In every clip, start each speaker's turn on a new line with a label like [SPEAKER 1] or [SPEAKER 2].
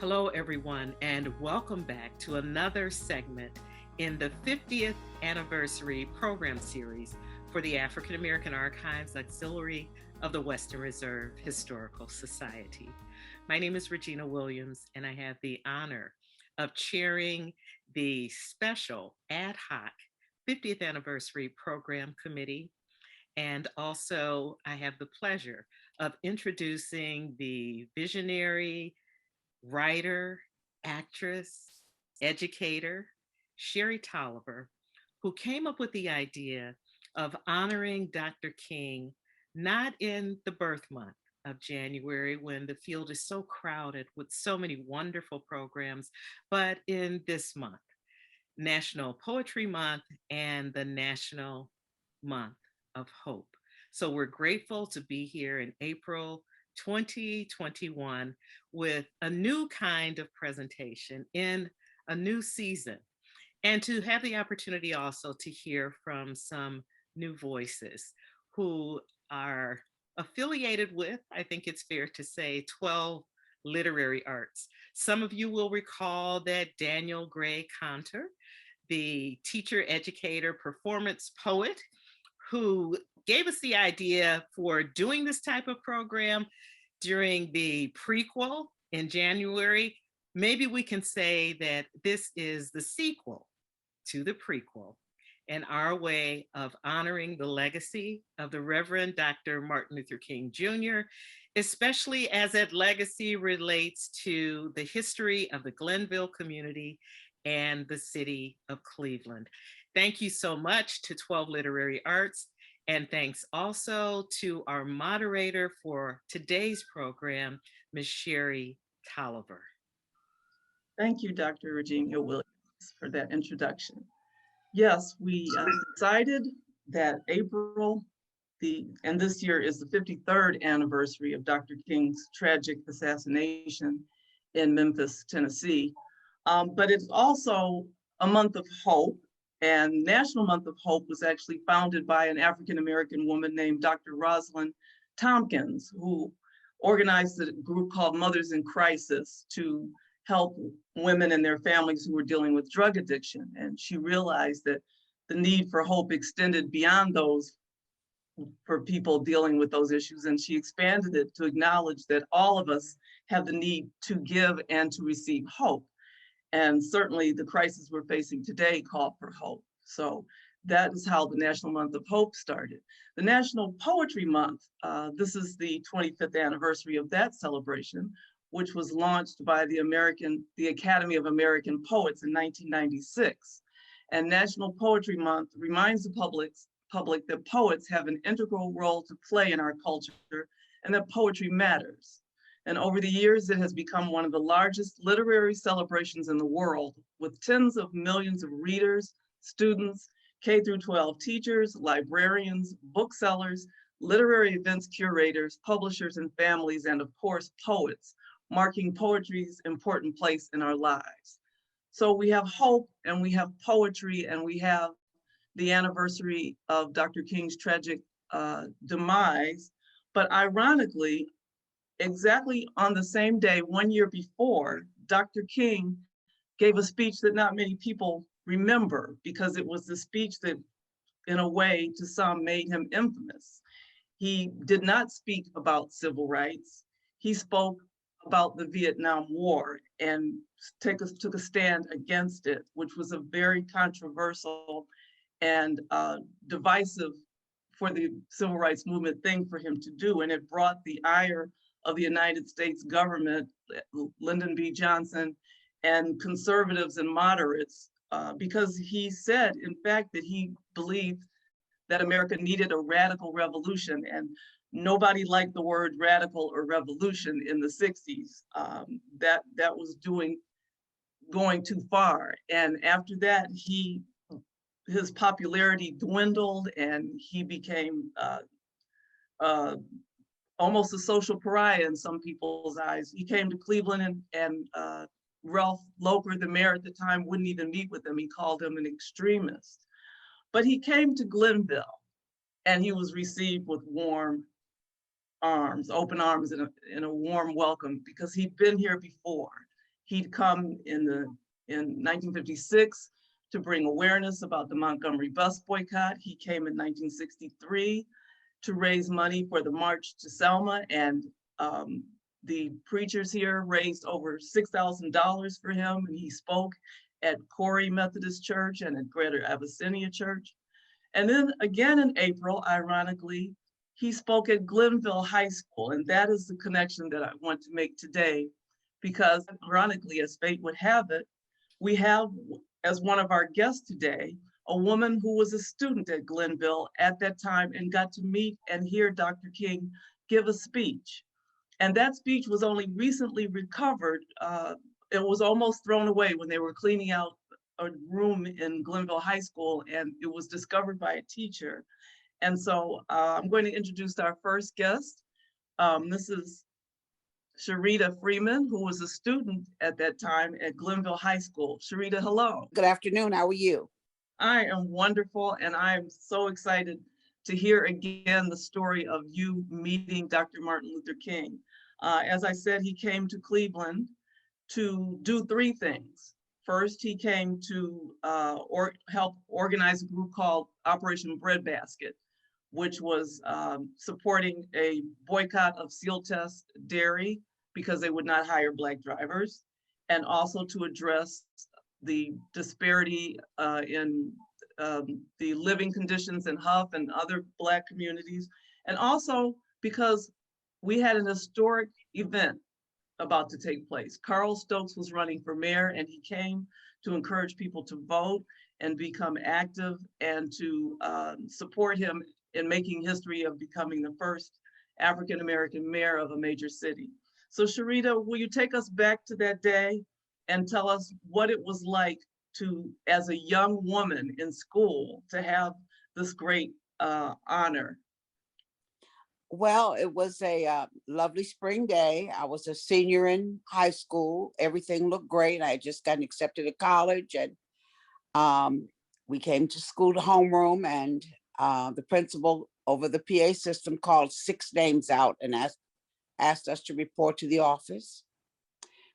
[SPEAKER 1] Hello, everyone, and welcome back to another segment in the 50th anniversary program series for the African American Archives Auxiliary of the Western Reserve Historical Society. My name is Regina Williams, and I have the honor of chairing the special ad hoc 50th anniversary program committee. And also, I have the pleasure of introducing the visionary writer, actress, educator, Sherrie Tolliver, who came up with the idea of honoring Dr. King not in the birth month of January when the field is so crowded with so many wonderful programs, but in this month, National Poetry Month and the National Month of Hope. So we're grateful to be here in April 2021 with a new kind of presentation in a new season, and to have the opportunity also to hear from some new voices who are affiliated with, I think it's fair to say, 12 literary arts. Some of you will recall that Daniel Gray-Kontar, the teacher, educator, performance poet, who gave us the idea for doing this type of program during the prequel in January. Maybe we can say that this is the sequel to the prequel and our way of honoring the legacy of the Reverend Dr. Martin Luther King Jr., especially as that legacy relates to the history of the Glenville community and the city of Cleveland. Thank you so much to 12 Literary Arts, and thanks also to our moderator for today's program, Ms. Sherrie Tolliver.
[SPEAKER 2] Thank you, Dr. Regennia Williams, for that introduction. Yes, we decided that April, and this year is the 53rd anniversary of Dr. King's tragic assassination in Memphis, Tennessee. But it's also a month of hope, and National Month of Hope was actually founded by an African-American woman named Dr. Rosalind Tompkins, who organized a group called Mothers in Crisis to help women and their families who were dealing with drug addiction. And she realized that the need for hope extended beyond those for people dealing with those issues. And she expanded it to acknowledge that all of us have the need to give and to receive hope. And certainly the crisis we're facing today called for hope. So that is how the National Month of Hope started. The National Poetry Month, this is the 25th anniversary of that celebration, which was launched by the Academy of American Poets in 1996. And National Poetry Month reminds the public that poets have an integral role to play in our culture and that poetry matters. And over the years, it has become one of the largest literary celebrations in the world, with tens of millions of readers, students, K through 12 teachers, librarians, booksellers, literary events curators, publishers and families, and of course, poets, marking poetry's important place in our lives. So we have hope and we have poetry and we have the anniversary of Dr. King's tragic demise. But ironically, exactly on the same day, 1 year before, Dr. King gave a speech that not many people remember because it was the speech that, in a way, to some made him infamous. He did not speak about civil rights. He spoke about the Vietnam War and took a stand against it, which was a very controversial and divisive for the civil rights movement thing for him to do. And it brought the ire of the United States government, Lyndon B. Johnson, and conservatives and moderates, because he said, in fact, that he believed that America needed a radical revolution, and nobody liked the word radical or revolution in the 60s. That was going too far. And after that, his popularity dwindled and he became almost a social pariah in some people's eyes. He came to Cleveland and Ralph Locher, the mayor at the time, wouldn't even meet with him. He called him an extremist. But he came to Glenville and he was received with warm arms, open arms, and a warm welcome because he'd been here before. He'd come in 1956 to bring awareness about the Montgomery bus boycott. He came in 1963 to raise money for the March to Selma, and the preachers here raised over $6,000 for him, and he spoke at Corey Methodist Church and at Greater Abyssinia Church. And then again in April, ironically, he spoke at Glenville High School, and that is the connection that I want to make today, because ironically, as fate would have it, we have as one of our guests today, a woman who was a student at Glenville at that time and got to meet and hear Dr. King give a speech. And that speech was only recently recovered. It was almost thrown away when they were cleaning out a room in Glenville High School, and it was discovered by a teacher. And so I'm going to introduce our first guest. This is Sherida Freeman, who was a student at that time at Glenville High School. Sherida, hello.
[SPEAKER 3] Good afternoon. How are you?
[SPEAKER 2] I am wonderful, and I'm so excited to hear again the story of you meeting Dr. Martin Luther King. As I said, he came to Cleveland to do three things. First, he came to help organize a group called Operation Breadbasket, which was supporting a boycott of Seal Test Dairy because they would not hire Black drivers, and also to address the disparity in the living conditions in Huff and other Black communities, and also because we had an historic event about to take place. Carl Stokes was running for mayor, and he came to encourage people to vote and become active and to support him in making history of becoming the first African-American mayor of a major city. So Sherida, will you take us back to that day and tell us what it was like to, as a young woman in school, to have this great honor?
[SPEAKER 3] Well, it was a lovely spring day. I was a senior in high school. Everything looked great. I had just gotten accepted to college, and we came to school to homeroom, and the principal over the PA system called 6 names out and asked us to report to the office.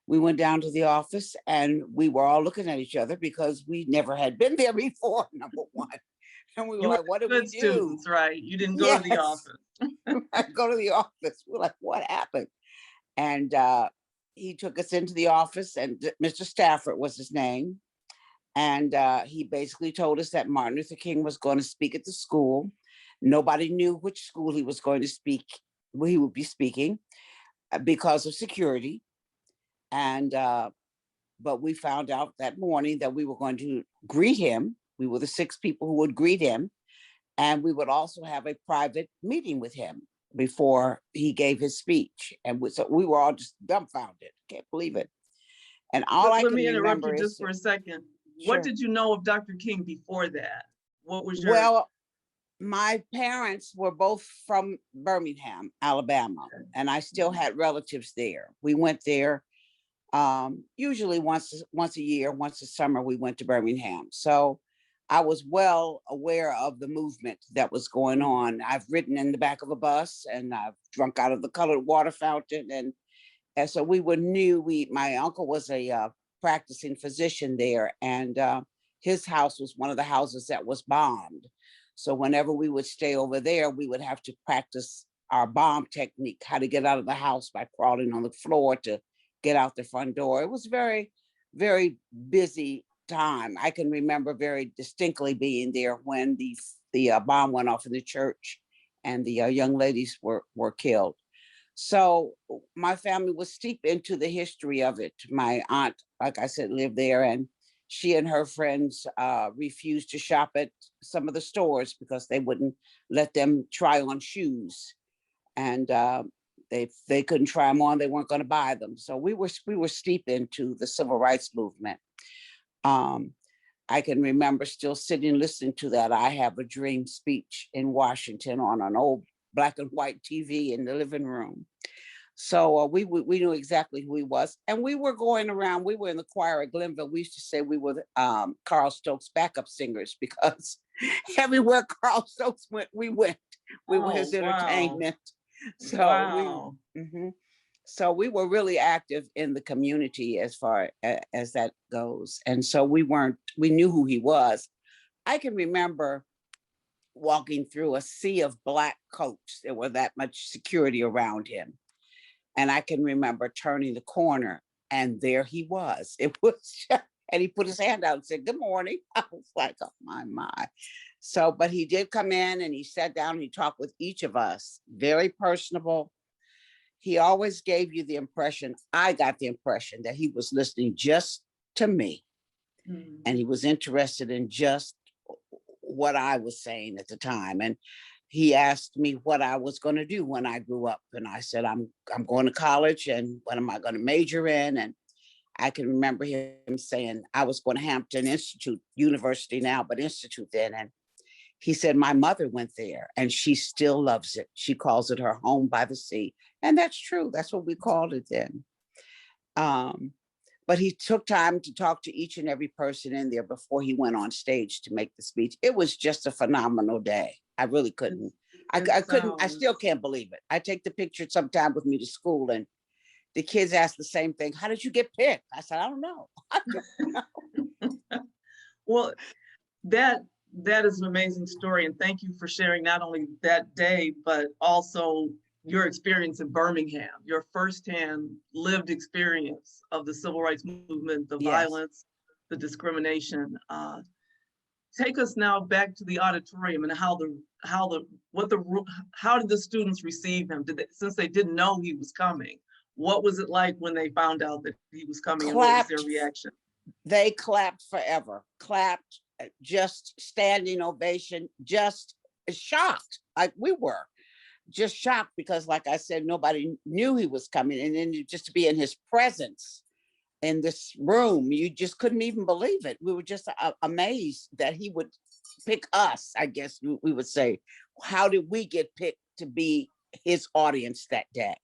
[SPEAKER 3] We went down to the office, and we were all looking at each other because we never had been there before, number one. And we were like, what did we do?
[SPEAKER 2] Students, right? You didn't go to the office.
[SPEAKER 3] I go to the office. We're like, what happened? And he took us into the office, and Mr. Stafford was his name. And he basically told us that Martin Luther King was going to speak at the school. Nobody knew which school he was going to speak, where he would be speaking because of security. And but we found out that morning that we were going to greet him. We were the 6 people who would greet him. And we would also have a private meeting with him before he gave his speech. And so we were all just dumbfounded. Can't believe it. And all I can remember is— Let me interrupt you
[SPEAKER 2] just for a second.
[SPEAKER 3] Sure.
[SPEAKER 2] What did you know of Dr. King before that? What was your—
[SPEAKER 3] Well, my parents were both from Birmingham, Alabama, and I still had relatives there. We went there usually once a year, once a summer, we went to Birmingham. So I was well aware of the movement that was going on. I've ridden in the back of a bus, and I've drunk out of the colored water fountain. And so we knew my uncle was a practicing physician there, and his house was one of the houses that was bombed. So whenever we would stay over there, we would have to practice our bomb technique, how to get out of the house by crawling on the floor to get out the front door. It was very, very busy time. I can remember very distinctly being there when the bomb went off in the church and the young ladies were killed. So my family was steep into the history of it. My aunt, like I said, lived there, and she and her friends refused to shop at some of the stores because they wouldn't let them try on shoes. And they couldn't try them on, they weren't going to buy them. So we were steep into the civil rights movement. I can remember still sitting listening to that "I Have a Dream" speech in Washington on an old black and white TV in the living room. So we knew exactly who he was, and we were going around. We were in the choir at Glenville. We used to say we were Carl Stokes backup singers because everywhere Carl Stokes went, we went. We were his entertainment. So So we were really active in the community as far as that goes. And so we knew who he was. I can remember walking through a sea of black coats. There were that much security around him. And I can remember turning the corner and there he was. It was, and he put his hand out and said, "Good morning." I was like, oh my. So, but he did come in and he sat down and he talked with each of us, very personable. He always gave you the impression, I got the impression that he was listening just to me. Mm. And he was interested in just what I was saying at the time. And he asked me what I was going to do when I grew up. And I said, I'm going to college, and what am I going to major in? And I can remember him saying, I was going to Hampton Institute, university now, but institute then. And he said, my mother went there and she still loves it. She calls it her home by the sea. And that's true. That's what we called it then. But he took time to talk to each and every person in there before he went on stage to make the speech. It was just a phenomenal day. I really couldn't. I still can't believe it. I take the picture sometime with me to school, and the kids ask the same thing. How did you get picked? I said, I don't know.
[SPEAKER 2] Well, that is an amazing story. And thank you for sharing not only that day, but also your experience in Birmingham, your firsthand lived experience of the civil rights movement, the violence, the discrimination. Take us now back to the auditorium and how did the students receive him? Since they didn't know he was coming, what was it like when they found out that he was coming? And what was their reaction?
[SPEAKER 3] They clapped forever, clapped, just standing ovation, just shocked, like we were. Just shocked because, like I said, nobody knew he was coming. And then just to be in his presence in this room, you just couldn't even believe it. We were just amazed that he would pick us, I guess we would say. How did we get picked to be his audience that day?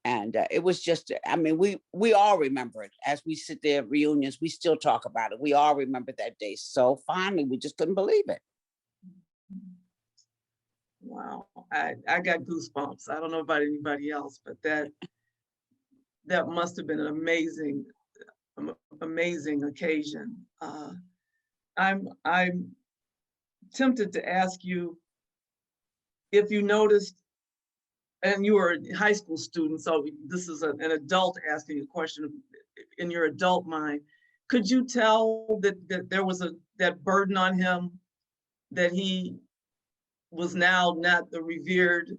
[SPEAKER 3] And it was just, I mean, we all remember it. As we sit there at reunions, we still talk about it. We all remember that day so fondly, we just couldn't believe it.
[SPEAKER 2] Wow, I got goosebumps. I don't know about anybody else, but that must have been an amazing occasion. I'm tempted to ask you if you noticed, and you were a high school student, so this is an adult asking a question in your adult mind. Could you tell that there was that burden on him, that he was now not the revered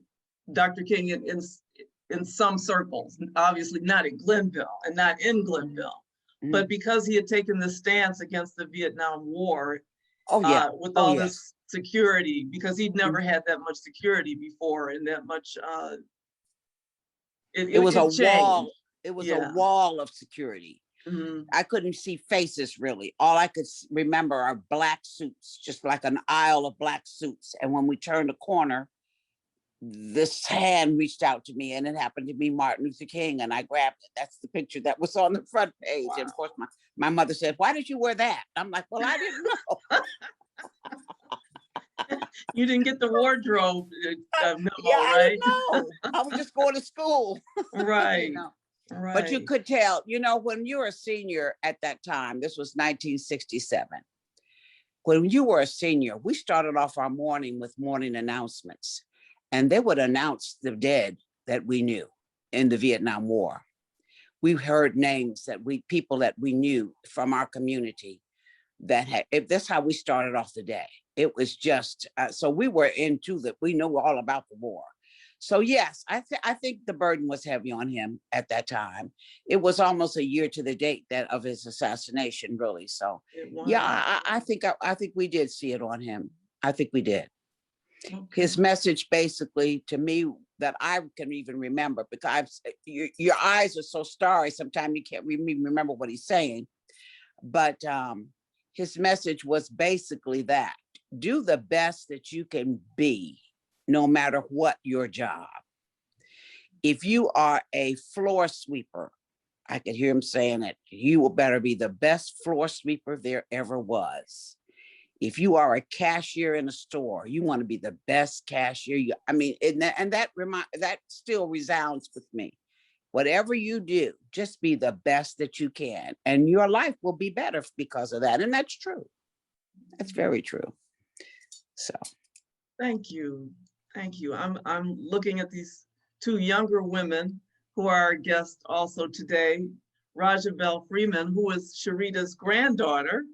[SPEAKER 2] Dr. King in some circles, obviously not at Glenville and not in Glenville, but because he had taken this stance against the Vietnam War, with all this security, because he'd never had that much security before, and that much, it was a wall.
[SPEAKER 3] It was a wall of security. Mm-hmm. I couldn't see faces really. All I could remember are black suits, just like an aisle of black suits. And when we turned a corner, this hand reached out to me, and it happened to be Martin Luther King, and I grabbed it. That's the picture that was on the front page. Wow. And of course, my mother said, "Why did you wear that?" I'm like, well, I didn't know.
[SPEAKER 2] You didn't get the wardrobe memo,
[SPEAKER 3] I
[SPEAKER 2] right?
[SPEAKER 3] didn't know. I was just going to school.
[SPEAKER 2] Right.
[SPEAKER 3] You know?
[SPEAKER 2] Right.
[SPEAKER 3] But you could tell, when you were a senior at that time, this was 1967. When you were a senior, we started off our morning with morning announcements, and they would announce the dead that we knew in the Vietnam War. We heard names people that we knew from our community that's how we started off the day. It was just, so we were we know all about the war. So yes, I think the burden was heavy on him at that time. It was almost a year to the date of his assassination, really. So yeah, I think we did see it on him. I think we did. Okay. His message, basically, to me, that I can even remember, because your eyes are so starry, sometimes you can't even remember what he's saying. But his message was basically that: do the best that you can be, no matter what your job. If you are a floor sweeper, I could hear him saying it, you will better be the best floor sweeper there ever was. If you are a cashier in a store, you want to be the best cashier. And that still resounds with me. whatever you do, just be the best that you can. And your life will be better because of that. And that's true. That's very true. So.
[SPEAKER 2] Thank you. Thank you. I'm looking at these two younger women who are our guests also today. Belle Freeman, who is Sherita's granddaughter,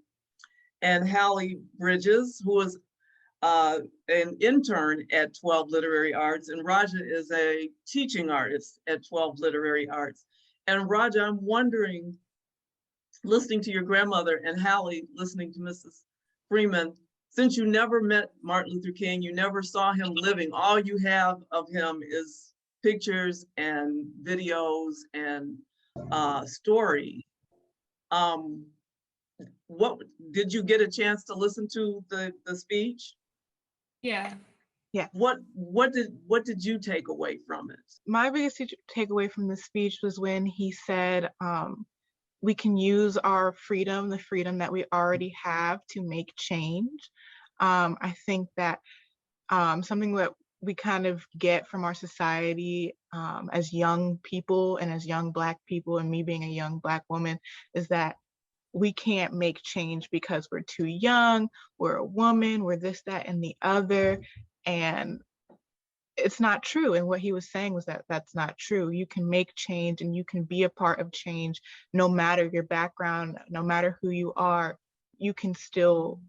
[SPEAKER 2] and Hali Bridges, who is an intern at 12 Literary Arts, and Raja is a teaching artist at 12 Literary Arts. And Raja, I'm wondering, listening to your grandmother and Hali listening to Mrs. Freeman, since you never met Martin Luther King, you never saw him living, all you have of him is pictures and videos and stories. What did you get a chance to listen to the speech?
[SPEAKER 4] Yeah.
[SPEAKER 5] Yeah.
[SPEAKER 2] What did you take away from it?
[SPEAKER 5] My biggest takeaway from the speech was when he said, we can use our freedom, the freedom that we already have, to make change. I think that something that we kind of get from our society as young people and as young Black people, and me being a young Black woman, is that we can't make change because we're too young, we're a woman, we're this, that, and the other. And it's not true. And what he was saying was that that's not true. You can make change and you can be a part of change no matter your background, no matter who you are. You can still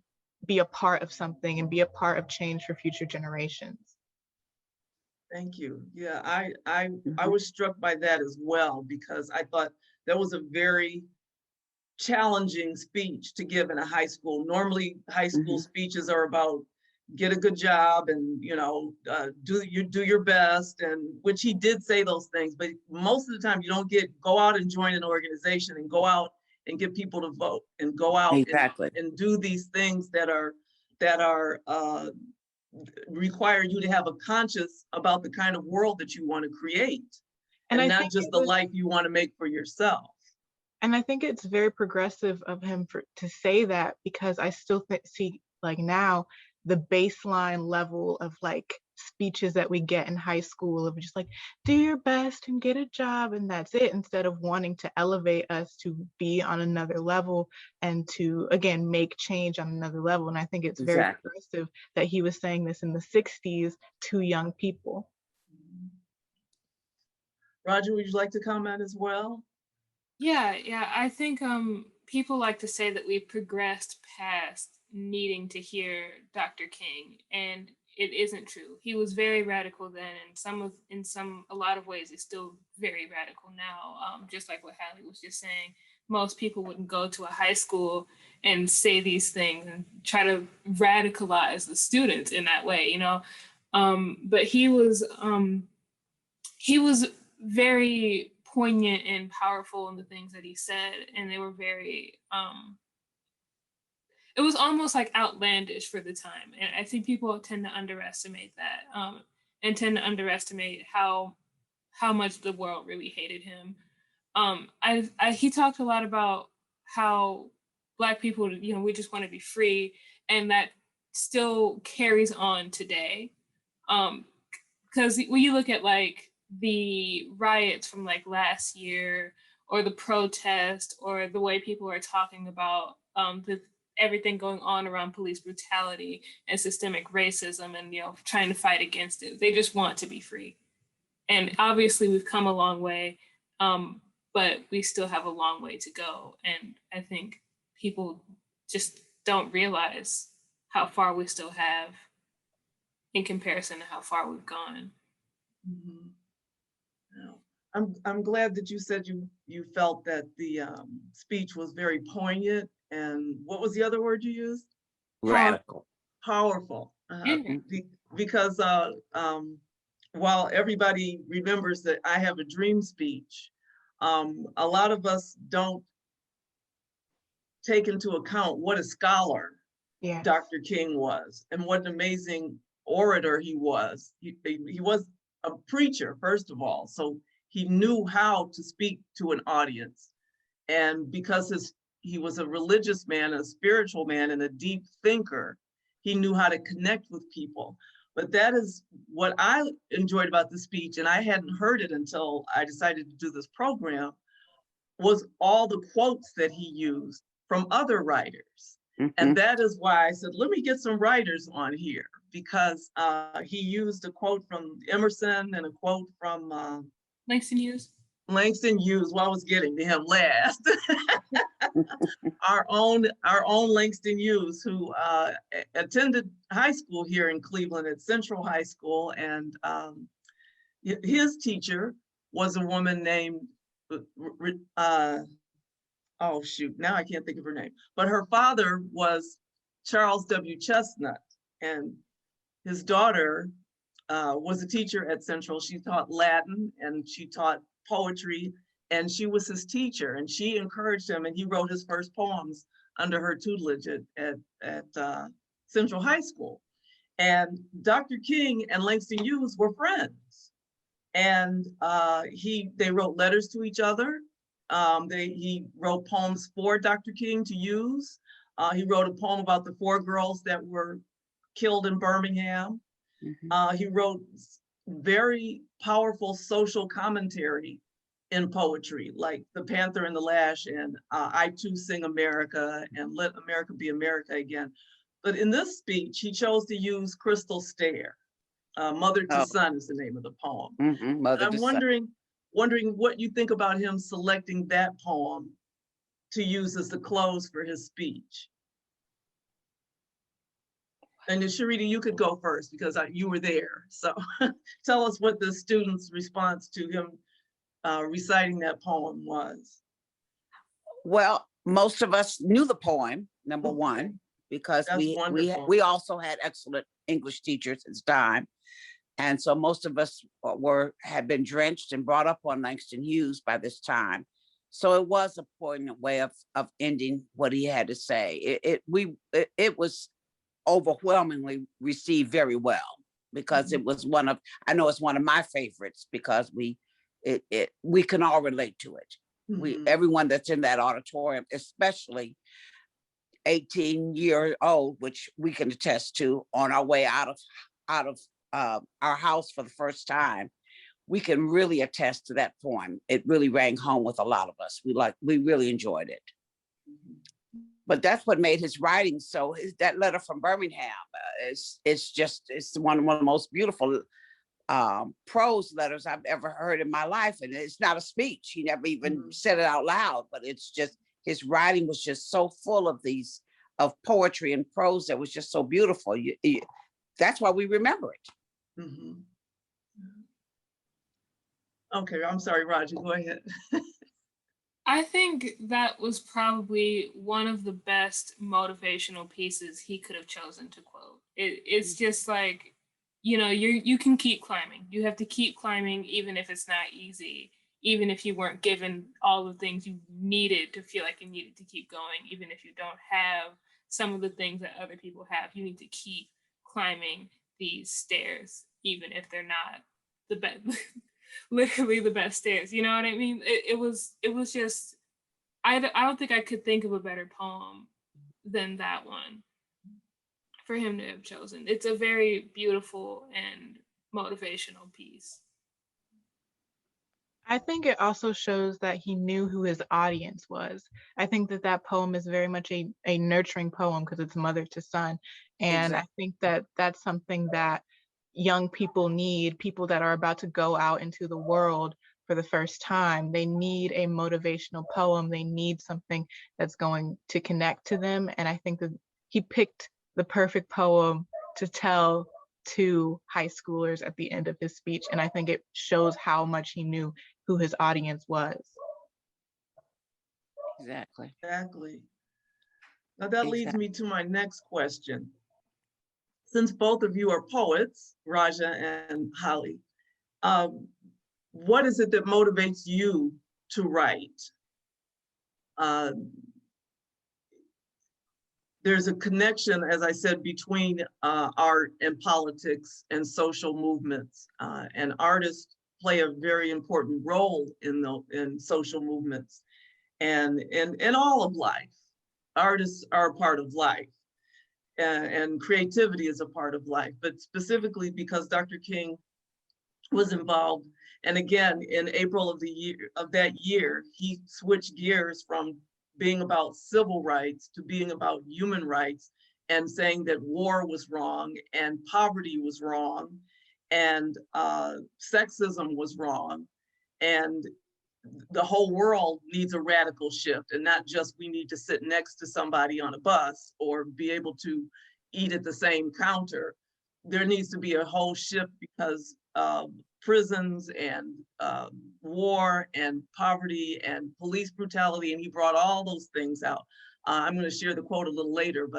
[SPEAKER 5] be a part of something and be a part of change for future generations.
[SPEAKER 2] Thank you. Yeah, I was struck by that as well, because I thought that was a very challenging speech to give in a high school. Normally, high school speeches are about get a good job and do your best, and which he did say those things, but most of the time you don't go out and join an organization and go out and get people to vote and go out and do these things that are require you to have a conscience about the kind of world that you want to create, and not just the life you want to make for yourself.
[SPEAKER 5] And I think it's very progressive of him to say that, because I still see, like, now the baseline level of like speeches that we get in high school of just like, do your best and get a job, and that's it, instead of wanting to elevate us to be on another level and to, again, make change on another level. And I think it's very progressive that he was saying this in the 60s to young people.
[SPEAKER 2] Roger, would you like to comment as well?
[SPEAKER 4] Yeah, I think people like to say that we've progressed past needing to hear Dr. King, and it isn't true. He was very radical then, and a lot of ways, it's still very radical now. Just like what Hali was just saying, most people wouldn't go to a high school and say these things and try to radicalize the students in that way, But he was very poignant and powerful in the things that he said, and they were very it was almost like outlandish for the time, and I think people tend to underestimate that, and tend to underestimate how much the world really hated him. He talked a lot about how Black people, we just want to be free, and that still carries on today, because when you look at like the riots from like last year, or the protest, or the way people are talking about everything going on around police brutality and systemic racism, and trying to fight against it. They just want to be free. And obviously we've come a long way, but we still have a long way to go. And I think people just don't realize how far we still have in comparison to how far we've gone.
[SPEAKER 2] Mm-hmm. I'm glad that you said you felt that the speech was very poignant, and what was the other word you used?
[SPEAKER 3] Radical.
[SPEAKER 2] Powerful. Because while everybody remembers that I Have a Dream speech, a lot of us don't take into account what a scholar Dr. King was, and what an amazing orator he was. He was a preacher, first of all, so he knew how to speak to an audience. And because he was a religious man, a spiritual man, and a deep thinker, he knew how to connect with people. But that is what I enjoyed about the speech, and I hadn't heard it until I decided to do this program, was all the quotes that he used from other writers. And that is why I said, let me get some writers on here, because he used a quote from Emerson and a quote from
[SPEAKER 4] Langston Hughes.
[SPEAKER 2] Langston Hughes. Well, I was getting to him last. our own Langston Hughes, who attended high school here in Cleveland at Central High School, and his teacher was a woman named oh shoot, now I can't think of her name, but her father was Charles W. Chestnut, and his daughter was a teacher at Central. She taught Latin and she taught poetry, and she was his teacher, and she encouraged him, and he wrote his first poems under her tutelage at Central High School. And Dr. King and Langston Hughes were friends, and they wrote letters to each other. He wrote poems for Dr. King to use. He wrote a poem about the 4 girls that were killed in Birmingham. He wrote very powerful social commentary in poetry, like The Panther and the Lash and I Too Sing America and Let America Be America Again. But in this speech, he chose to use Crystal Stare. Mother to Son is the name of the poem. I'm wondering what you think about him selecting that poem to use as the close for his speech. And Sherida, you could go first because you were there. So tell us what the students' response to him reciting that poem was.
[SPEAKER 3] Well, most of us knew the poem, number one, because we also had excellent English teachers at the time. And so most of us had been drenched and brought up on Langston Hughes by this time. So it was a poignant way of ending what he had to say. It was overwhelmingly received very well, because it was I know it's one of my favorites, because we can all relate to it. Everyone that's in that auditorium, especially 18-year-old, which we can attest to, on our way out of our house for the first time, we can really attest to that poem. It really rang home with a lot of us. We really enjoyed it. But that's what made his writing that letter from Birmingham, it's one of the most beautiful prose letters I've ever heard in my life. And it's not a speech. He never even said it out loud, but it's just, his writing was just so full of poetry and prose that was just so beautiful. That's why we remember it.
[SPEAKER 2] Okay, I'm sorry, Roger, go ahead.
[SPEAKER 4] I think that was probably one of the best motivational pieces he could have chosen to quote. It's just like, you can keep climbing. You have to keep climbing, even if it's not easy, even if you weren't given all the things you needed to feel like you needed to keep going, even if you don't have some of the things that other people have, you need to keep climbing these stairs, even if they're not the best. Literally the best stairs, you know what I mean? It was just, I don't think I could think of a better poem than that one for him to have chosen. It's a very beautiful and motivational piece.
[SPEAKER 5] I think it also shows that he knew who his audience was. I think that poem is very much a nurturing poem, because it's mother to son. And exactly. I think that's something that young people need, people that are about to go out into the world for the first time. They need a motivational poem. They need something that's going to connect to them. And I think that he picked the perfect poem to tell to high schoolers at the end of his speech. And I think it shows how much he knew who his audience was.
[SPEAKER 3] Exactly.
[SPEAKER 2] Now that leads me to my next question. Since both of you are poets, Raja and Hali, what is it that motivates you to write? There's a connection, as I said, between art and politics and social movements, and artists play a very important role in social movements and in all of life. Artists are a part of life. and creativity is a part of life, but specifically because Dr. King was involved. And again, in April of that year, he switched gears from being about civil rights to being about human rights, and saying that war was wrong and poverty was wrong and sexism was wrong, and the whole world needs a radical shift, and not just we need to sit next to somebody on a bus or be able to eat at the same counter. There needs to be a whole shift because prisons and war and poverty and police brutality, and he brought all those things out. I'm going to share the quote a little later,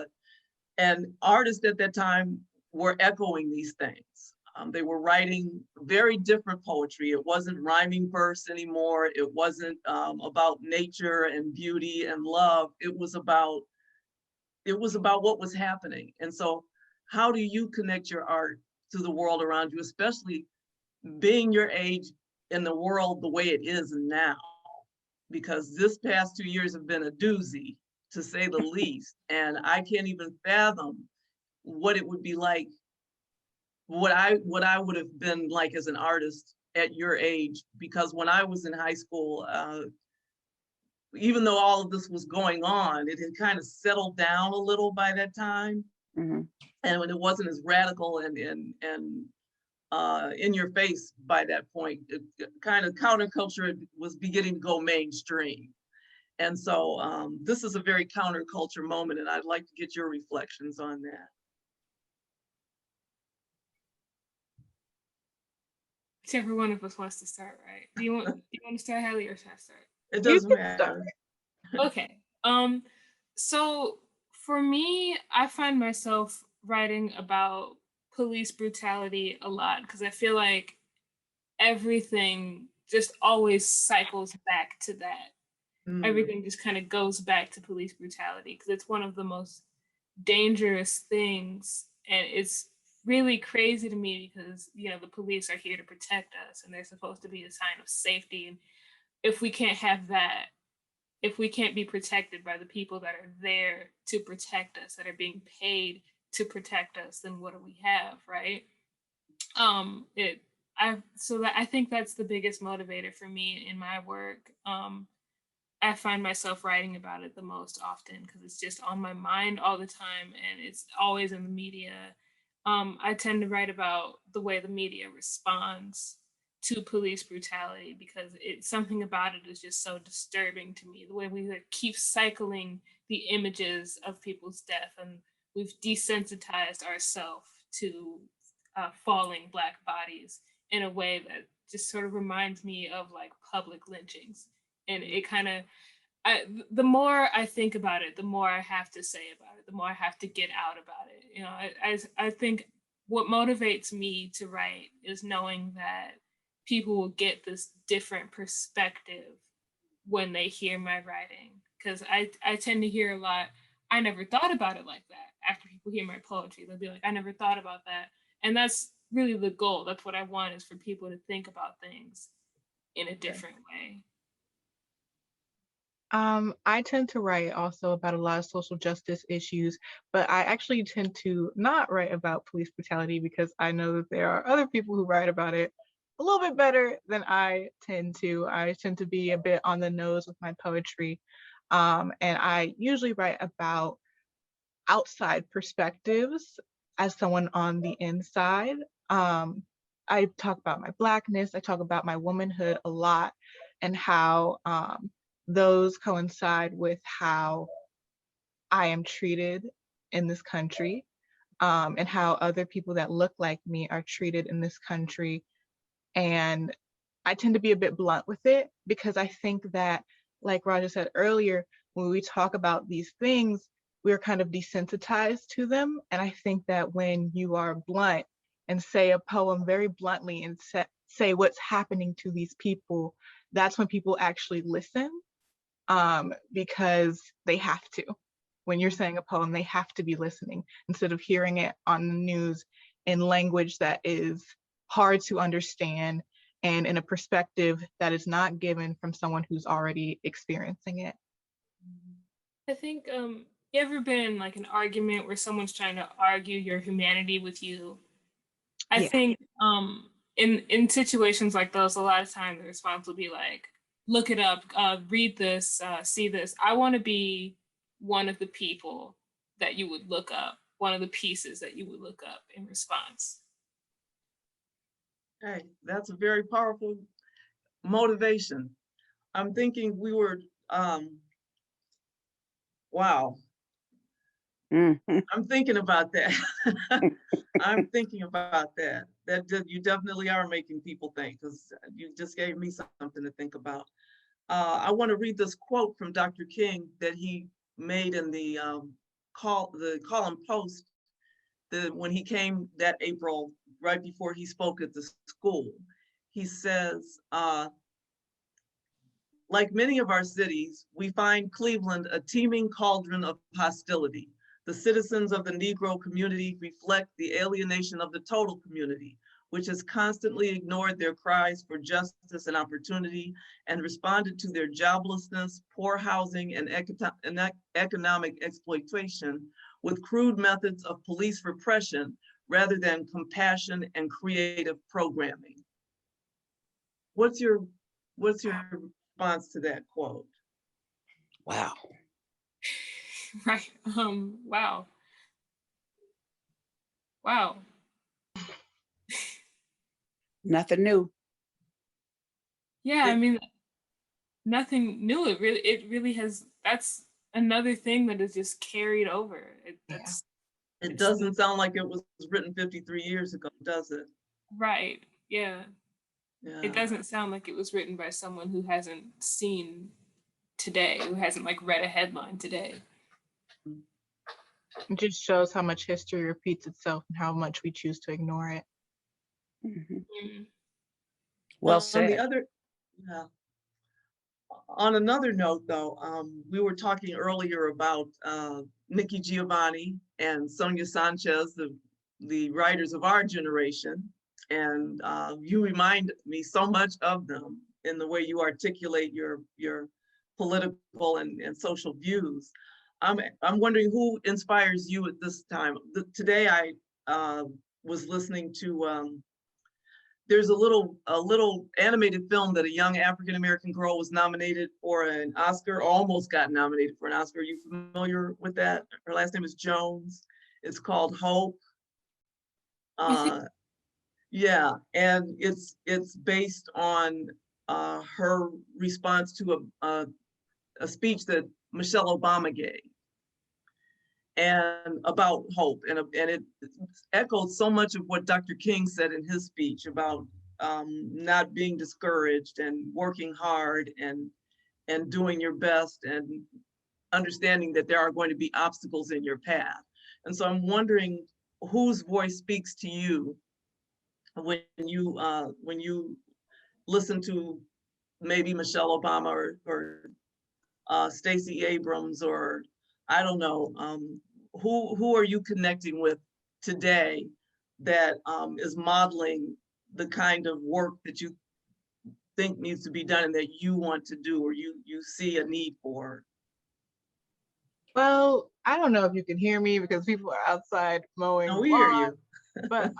[SPEAKER 2] and artists at that time were echoing these things. They were writing very different poetry. It wasn't rhyming verse anymore. It wasn't about nature and beauty and love. It was about what was happening. And so how do you connect your art to the world around you, especially being your age in the world the way it is now? Because this past 2 years have been a doozy, to say the least. And I can't even fathom what it would be like, what I would have been like as an artist at your age. Because when I was in high school, even though all of this was going on, it had kind of settled down a little by that time.
[SPEAKER 3] Mm-hmm.
[SPEAKER 2] And when it wasn't as radical and in your face by that point, it kind of counterculture was beginning to go mainstream. And so this is a very counterculture moment, and I'd like to get your reflections on that.
[SPEAKER 4] Whichever one of us wants to start, right? Do you want to start, Hali, or should I start?
[SPEAKER 2] It doesn't matter.
[SPEAKER 4] Okay. So for me, I find myself writing about police brutality a lot because I feel like everything just always cycles back to that. Everything just kind of goes back to police brutality because it's one of the most dangerous things, and it's really crazy to me because, you know, the police are here to protect us and they're supposed to be a sign of safety. And if we can't have that, if we can't be protected by the people that are there to protect us, that are being paid to protect us, then what do we have, right? I think that's the biggest motivator for me in my work. I find myself writing about it the most often because it's just on my mind all the time and it's always in the media. I tend to write about the way the media responds to police brutality because something about it is just so disturbing to me. The way we keep cycling the images of people's death, and we've desensitized ourselves to falling Black bodies in a way that just sort of reminds me of like public lynchings. And it kind of, the more I think about it, the more I have to say about it, the more I have to get out about it. You know, I think what motivates me to write is knowing that people will get this different perspective when they hear my writing. Because I tend to hear a lot, I never thought about it like that. After people hear my poetry, they'll be like, I never thought about that. And that's really the goal. That's what I want, is for people to think about things in a different way.
[SPEAKER 5] I tend to write also about a lot of social justice issues, but I actually tend to not write about police brutality because I know that there are other people who write about it a little bit better than I tend to. I tend to be a bit on the nose with my poetry, and I usually write about outside perspectives as someone on the inside. I talk about my Blackness, I talk about my womanhood a lot, and how those coincide with how I am treated in this country, and how other people that look like me are treated in this country. And I tend to be a bit blunt with it because I think that, like Roger said earlier, when we talk about these things, we're kind of desensitized to them. And I think that when you are blunt and say a poem very bluntly and say what's happening to these people, that's when people actually listen. Because they have to. When you're saying a poem, they have to be listening instead of hearing it on the news in language that is hard to understand and in a perspective that is not given from someone who's already experiencing it.
[SPEAKER 4] I think You ever been in like an argument where someone's trying to argue your humanity with you? I
[SPEAKER 5] Yeah.
[SPEAKER 4] think in situations like those, a lot of times the response will be like, look it up, read this, see this. I want to be one of the people that you would look up, one of the pieces that you would look up in response.
[SPEAKER 2] Hey, that's a very powerful motivation. I'm thinking we were, wow,
[SPEAKER 3] Mhm.
[SPEAKER 2] I'm thinking about that. I'm thinking about that. You definitely are making people think, because you just gave me something to think about. I want to read this quote from Dr. King that he made in the column post when he came that April, right before he spoke at the school. He says, like many of our cities, we find Cleveland a teeming cauldron of hostility. The citizens of the Negro community reflect the alienation of the total community, which has constantly ignored their cries for justice and opportunity and responded to their joblessness, poor housing, and economic exploitation with crude methods of police repression rather than compassion and creative programming. What's your response to that quote?
[SPEAKER 3] Wow.
[SPEAKER 4] Right. Wow. Wow.
[SPEAKER 3] Nothing new.
[SPEAKER 4] Yeah, I mean, nothing new. It really has. That's another thing that is just carried over. That's
[SPEAKER 2] It
[SPEAKER 4] it's
[SPEAKER 2] doesn't sound like it was written 53 years ago, does it?
[SPEAKER 4] right. Yeah, it
[SPEAKER 2] Yeah.
[SPEAKER 4] doesn't sound like it was written by someone who hasn't seen today, who hasn't like read a headline today.
[SPEAKER 5] It just shows how much history repeats itself and how much we choose to ignore it.
[SPEAKER 3] Mhm.
[SPEAKER 4] Mm.
[SPEAKER 3] Well
[SPEAKER 2] On the
[SPEAKER 3] said.
[SPEAKER 2] other, yeah. On another note, though, we were talking earlier about Nikki Giovanni and Sonia Sanchez, the writers of our generation, and you remind me so much of them in the way you articulate your political and social views. I'm wondering who inspires you at this time. Today I was listening to there's a little animated film that a young African American girl was nominated for an Oscar, almost got nominated for an Oscar. Are you familiar with that? Her last name is Jones. It's called Hope. Yeah, and it's based on her response to a speech that Michelle Obama gave, and about hope, and it echoed so much of what Dr. King said in his speech about not being discouraged and working hard and doing your best and understanding that there are going to be obstacles in your path. And so I'm wondering whose voice speaks to you when you listen to maybe Michelle Obama or Stacey Abrams, or I don't know, who are you connecting with today that is modeling the kind of work that you think needs to be done and that you want to do, or you see a need for?
[SPEAKER 5] Well, I don't know if you can hear me because people are outside mowing
[SPEAKER 2] No,
[SPEAKER 5] the
[SPEAKER 2] we hear
[SPEAKER 5] lawn,
[SPEAKER 2] you.
[SPEAKER 5] but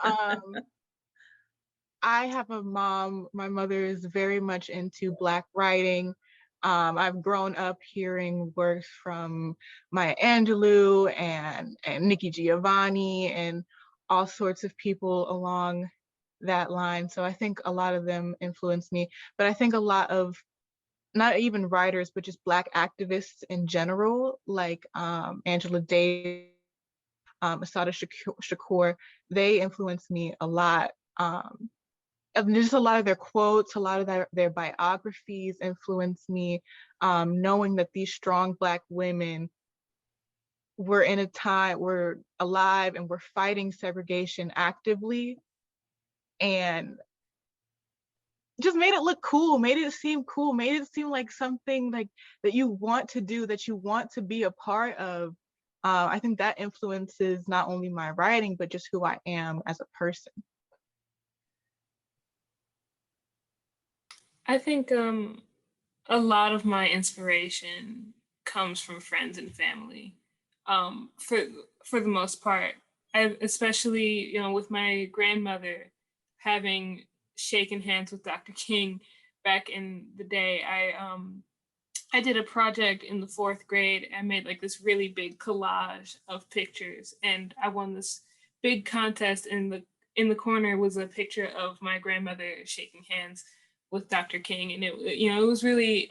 [SPEAKER 5] I have a mom. My mother is very much into Black writing. I've grown up hearing works from Maya Angelou and Nikki Giovanni and all sorts of people along that line. So I think a lot of them influenced me. But I think a lot of not even writers, but just Black activists in general, like Angela Davis, Assata Shakur, they influenced me a lot. And just a lot of their quotes, a lot of their biographies influenced me, knowing that these strong Black women were in a time, were alive and were fighting segregation actively, and just made it look cool, made it seem cool, made it seem like something like that you want to do, that you want to be a part of. I think that influences not only my writing, but just who I am as a person.
[SPEAKER 4] I think a lot of my inspiration comes from friends and family. for the most part. I especially, you know, with my grandmother having shaken hands with Dr. King back in the day. I did a project in the 4th grade. I made like this really big collage of pictures, and I won this big contest. In the corner was a picture of my grandmother shaking hands with Dr. King, and it was really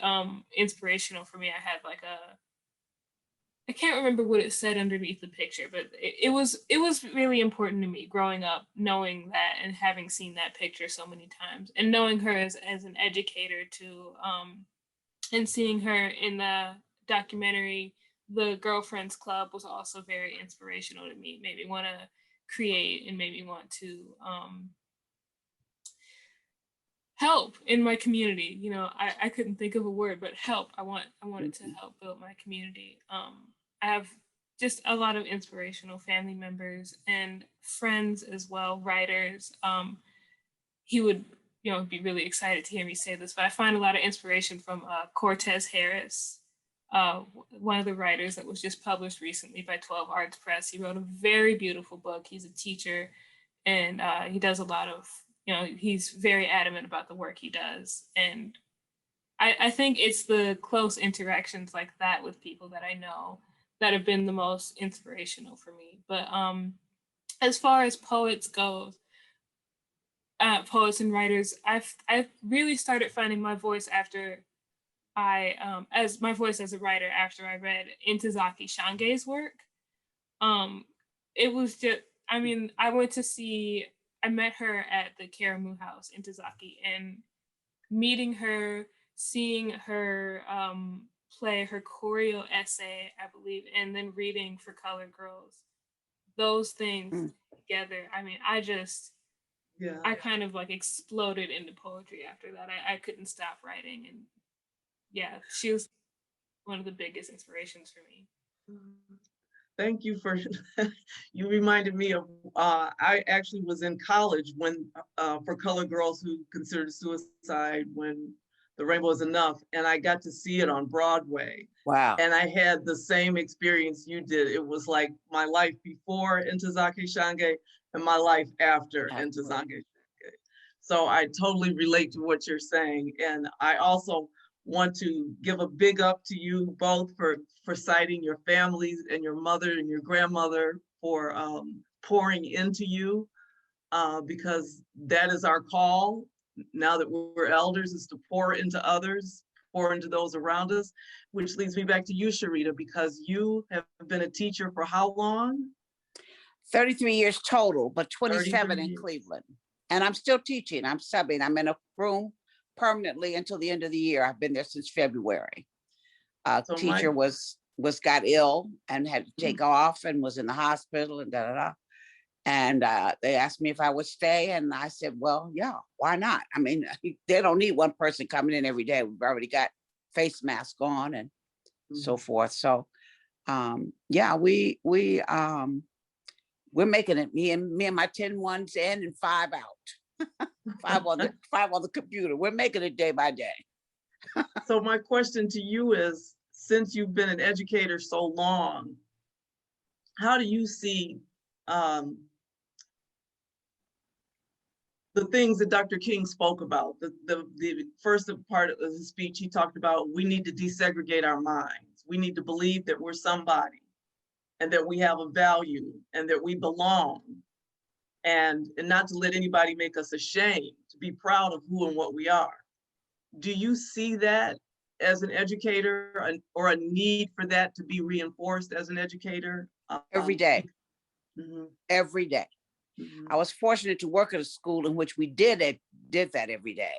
[SPEAKER 4] inspirational for me. I had like I can't remember what it said underneath the picture, but it was really important to me growing up, knowing that and having seen that picture so many times, and knowing her as an educator too, and seeing her in the documentary, The Girlfriends Club, was also very inspirational to me. Made me want to create and made me want to help in my community. You know, I couldn't think of a word, but help. I wanted to help build my community. I have just a lot of inspirational family members and friends as well, writers. He would, be really excited to hear me say this, but I find a lot of inspiration from Cortez Harris, one of the writers that was just published recently by 12 Arts Press. He wrote a very beautiful book. He's a teacher, and he does a lot of, he's very adamant about the work he does. And I think it's the close interactions like that with people that I know that have been the most inspirational for me. But as far as poets goes, poets and writers, I've really started finding my voice after as a writer after I read Ntozake Shange's work. It was just, I met her at the Karamu House in Ntozake, and meeting her, seeing her play her choreo essay, I believe, and then reading For Color Girls, those things together. I kind of like exploded into poetry after that. I couldn't stop writing, and yeah, she was one of the biggest inspirations for me.
[SPEAKER 2] Thank you for, you reminded me of, I actually was in college when, For Color Girls Who Considered Suicide When the Rainbow Is Enough, and I got to see it on Broadway.
[SPEAKER 3] Wow.
[SPEAKER 2] And I had the same experience you did. It was like my life before Ntozake Shange and my life after Ntozake Shange. So I totally relate to what you're saying. And I also want to give a big up to you both for citing your families and your mother and your grandmother for pouring into you, because that is our call now that we're elders, is to pour into others, pour into those around us, which leads me back to you, Sherida, because you have been a teacher for how long?
[SPEAKER 3] 33 years total, but 27 in Cleveland. And I'm still teaching. I'm subbing. I'm in a room permanently until the end of the year. I've been there since February.
[SPEAKER 2] So
[SPEAKER 3] teacher got ill and had to take off and was in the hospital and And they asked me if I would stay, and I said, well, yeah, why not? I mean, they don't need one person coming in every day. We've already got face masks on and so forth. So yeah, we're making it. Me and my 10 ones in and 5 out. five on the computer. We're making it day by day.
[SPEAKER 2] So my question to you is, since you've been an educator so long, how do you see the things that Dr. King spoke about? The first part of his speech, he talked about, we need to desegregate our minds. We need to believe that we're somebody and that we have a value and that we belong, and not to let anybody make us ashamed, to be proud of who and what we are. Do you see that as an educator, or a need for that to be reinforced as an educator?
[SPEAKER 3] Every day. Every day. I was fortunate to work at a school in which we did that every day.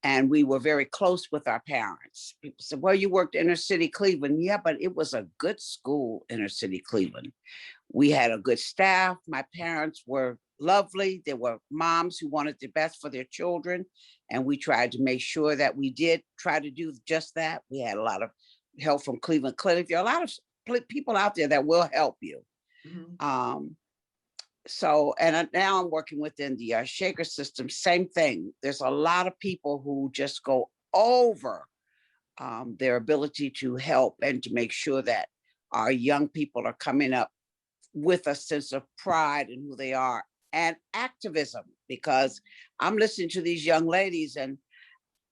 [SPEAKER 3] And we were very close with our parents. People said, well, you worked inner city Cleveland. Yeah, but it was a good school, inner city Cleveland. We had a good staff. My parents were lovely. There were moms who wanted the best for their children. And we tried to make sure that we did try to do just that. We had a lot of help from Cleveland Clinic. There are a lot of people out there that will help you. So, and now I'm working within the Shaker system, same thing. There's a lot of people who just go over their ability to help and to make sure that our young people are coming up with a sense of pride in who they are and activism, because I'm listening to these young ladies and,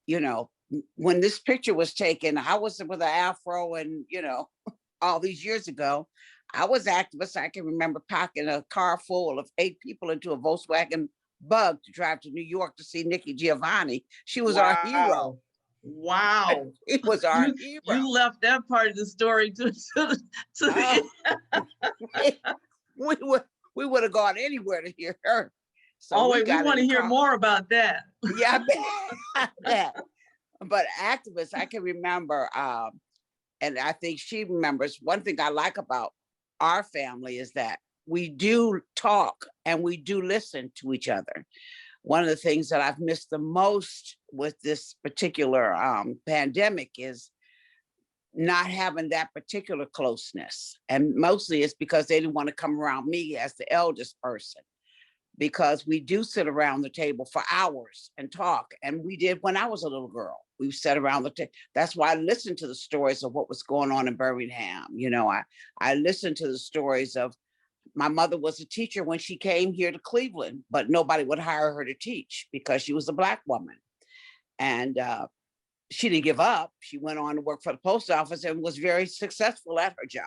[SPEAKER 3] you know, when this picture was taken, I was with an afro and, you know, all these years ago, I was activist. I can remember packing a car full of 8 people into a Volkswagen Bug to drive to New York to see Nikki Giovanni. She was our hero.
[SPEAKER 2] Wow.
[SPEAKER 3] It was our hero.
[SPEAKER 2] You left that part of the story to the
[SPEAKER 3] we would have gone anywhere to hear her. So
[SPEAKER 2] oh wait, we want to hear more about that.
[SPEAKER 3] Yeah, yeah. But activists, I can remember, and I think she remembers, one thing I like about our family is that we do talk and we do listen to each other. One of the things that I've missed the most with this particular pandemic is not having that particular closeness. And mostly it's because they didn't want to come around me as the eldest person, because we do sit around the table for hours and talk. And we did when I was a little girl. We sat around the table. That's why I listened to the stories of what was going on in Birmingham. You know, I listened to the stories of my mother was a teacher when she came here to Cleveland, but nobody would hire her to teach because she was a Black woman. And she didn't give up. She went on to work for the post office and was very successful at her job.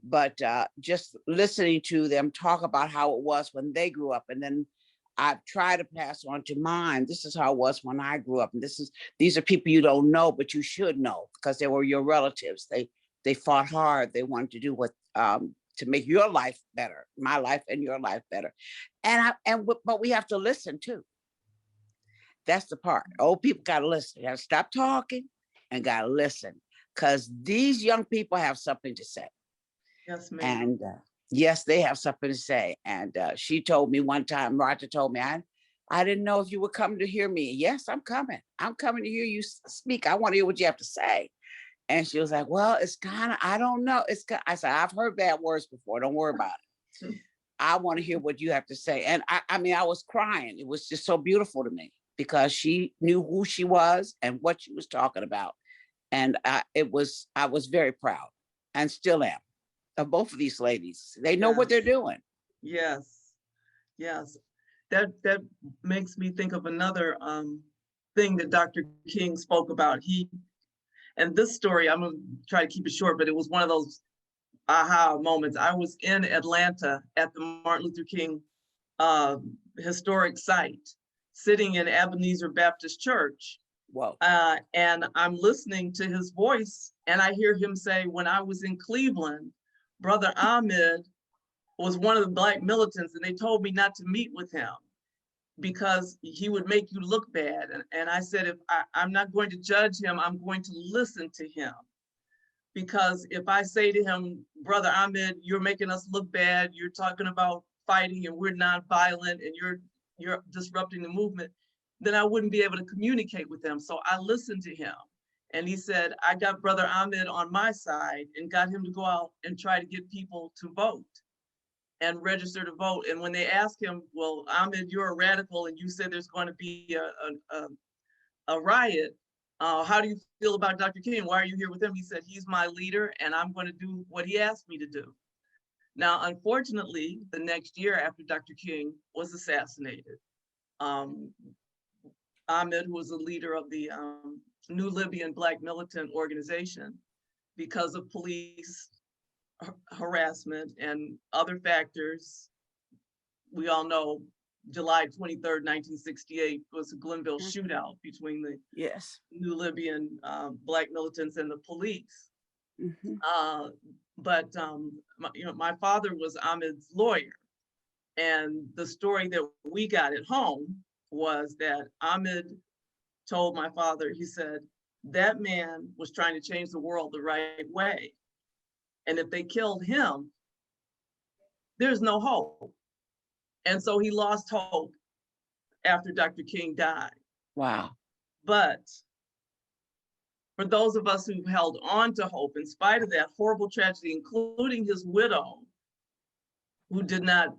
[SPEAKER 3] But just listening to them talk about how it was when they grew up, and then I've tried to pass on to mine. This is how it was when I grew up, and these are people you don't know, but you should know because they were your relatives. They fought hard. They wanted to do what to make your life better, my life and your life better. But we have to listen too. That's the part. Old people got to listen. You got to stop talking and got to listen, because these young people have something to say.
[SPEAKER 2] Yes, ma'am.
[SPEAKER 3] And yes, they have something to say. And she told me one time, Roger told me, I didn't know if you were coming to hear me. Yes, I'm coming. I'm coming to hear you speak. I want to hear what you have to say. And she was like, well, it's kind of, I don't know. I said, I've heard bad words before. Don't worry about it. I want to hear what you have to say. And I mean, I was crying. It was just so beautiful to me because she knew who she was and what she was talking about. And I was very proud and still am of both of these ladies. They know what they're doing.
[SPEAKER 2] Yes. Yes. That makes me think of another thing that Dr. King spoke about. And this story, I'm gonna try to keep it short, but it was one of those aha moments. I was in Atlanta at the Martin Luther King historic site, sitting in Ebenezer Baptist Church.
[SPEAKER 3] Whoa.
[SPEAKER 2] And I'm listening to his voice, and I hear him say, when I was in Cleveland, Brother Ahmed was one of the Black militants, and they told me not to meet with him because he would make you look bad. And I said, if I'm not going to judge him, I'm going to listen to him. Because if I say to him, Brother Ahmed, you're making us look bad, you're talking about fighting and we're not violent and you're disrupting the movement, then I wouldn't be able to communicate with him. So I listened to him. And he said, I got Brother Ahmed on my side and got him to go out and try to get people to vote and register to vote. And when they asked him, well, Ahmed, you're a radical and you said there's going to be a riot. How do you feel about Dr. King? Why are you here with him? He said, he's my leader and I'm going to do what he asked me to do. Now, unfortunately, the next year after Dr. King was assassinated, Ahmed, who was the leader of the New Libyan Black militant organization, because of police harassment and other factors, we all know July 23rd, 1968 was a Glenville shootout between the New Libyan Black militants and the police. But my father was Ahmed's lawyer, and the story that we got at home was that Ahmed told my father, he said, that man was trying to change the world the right way. And if they killed him, there's no hope. And so he lost hope after Dr. King died.
[SPEAKER 3] Wow.
[SPEAKER 2] But for those of us who've held on to hope in spite of that horrible tragedy, including his widow, who did not,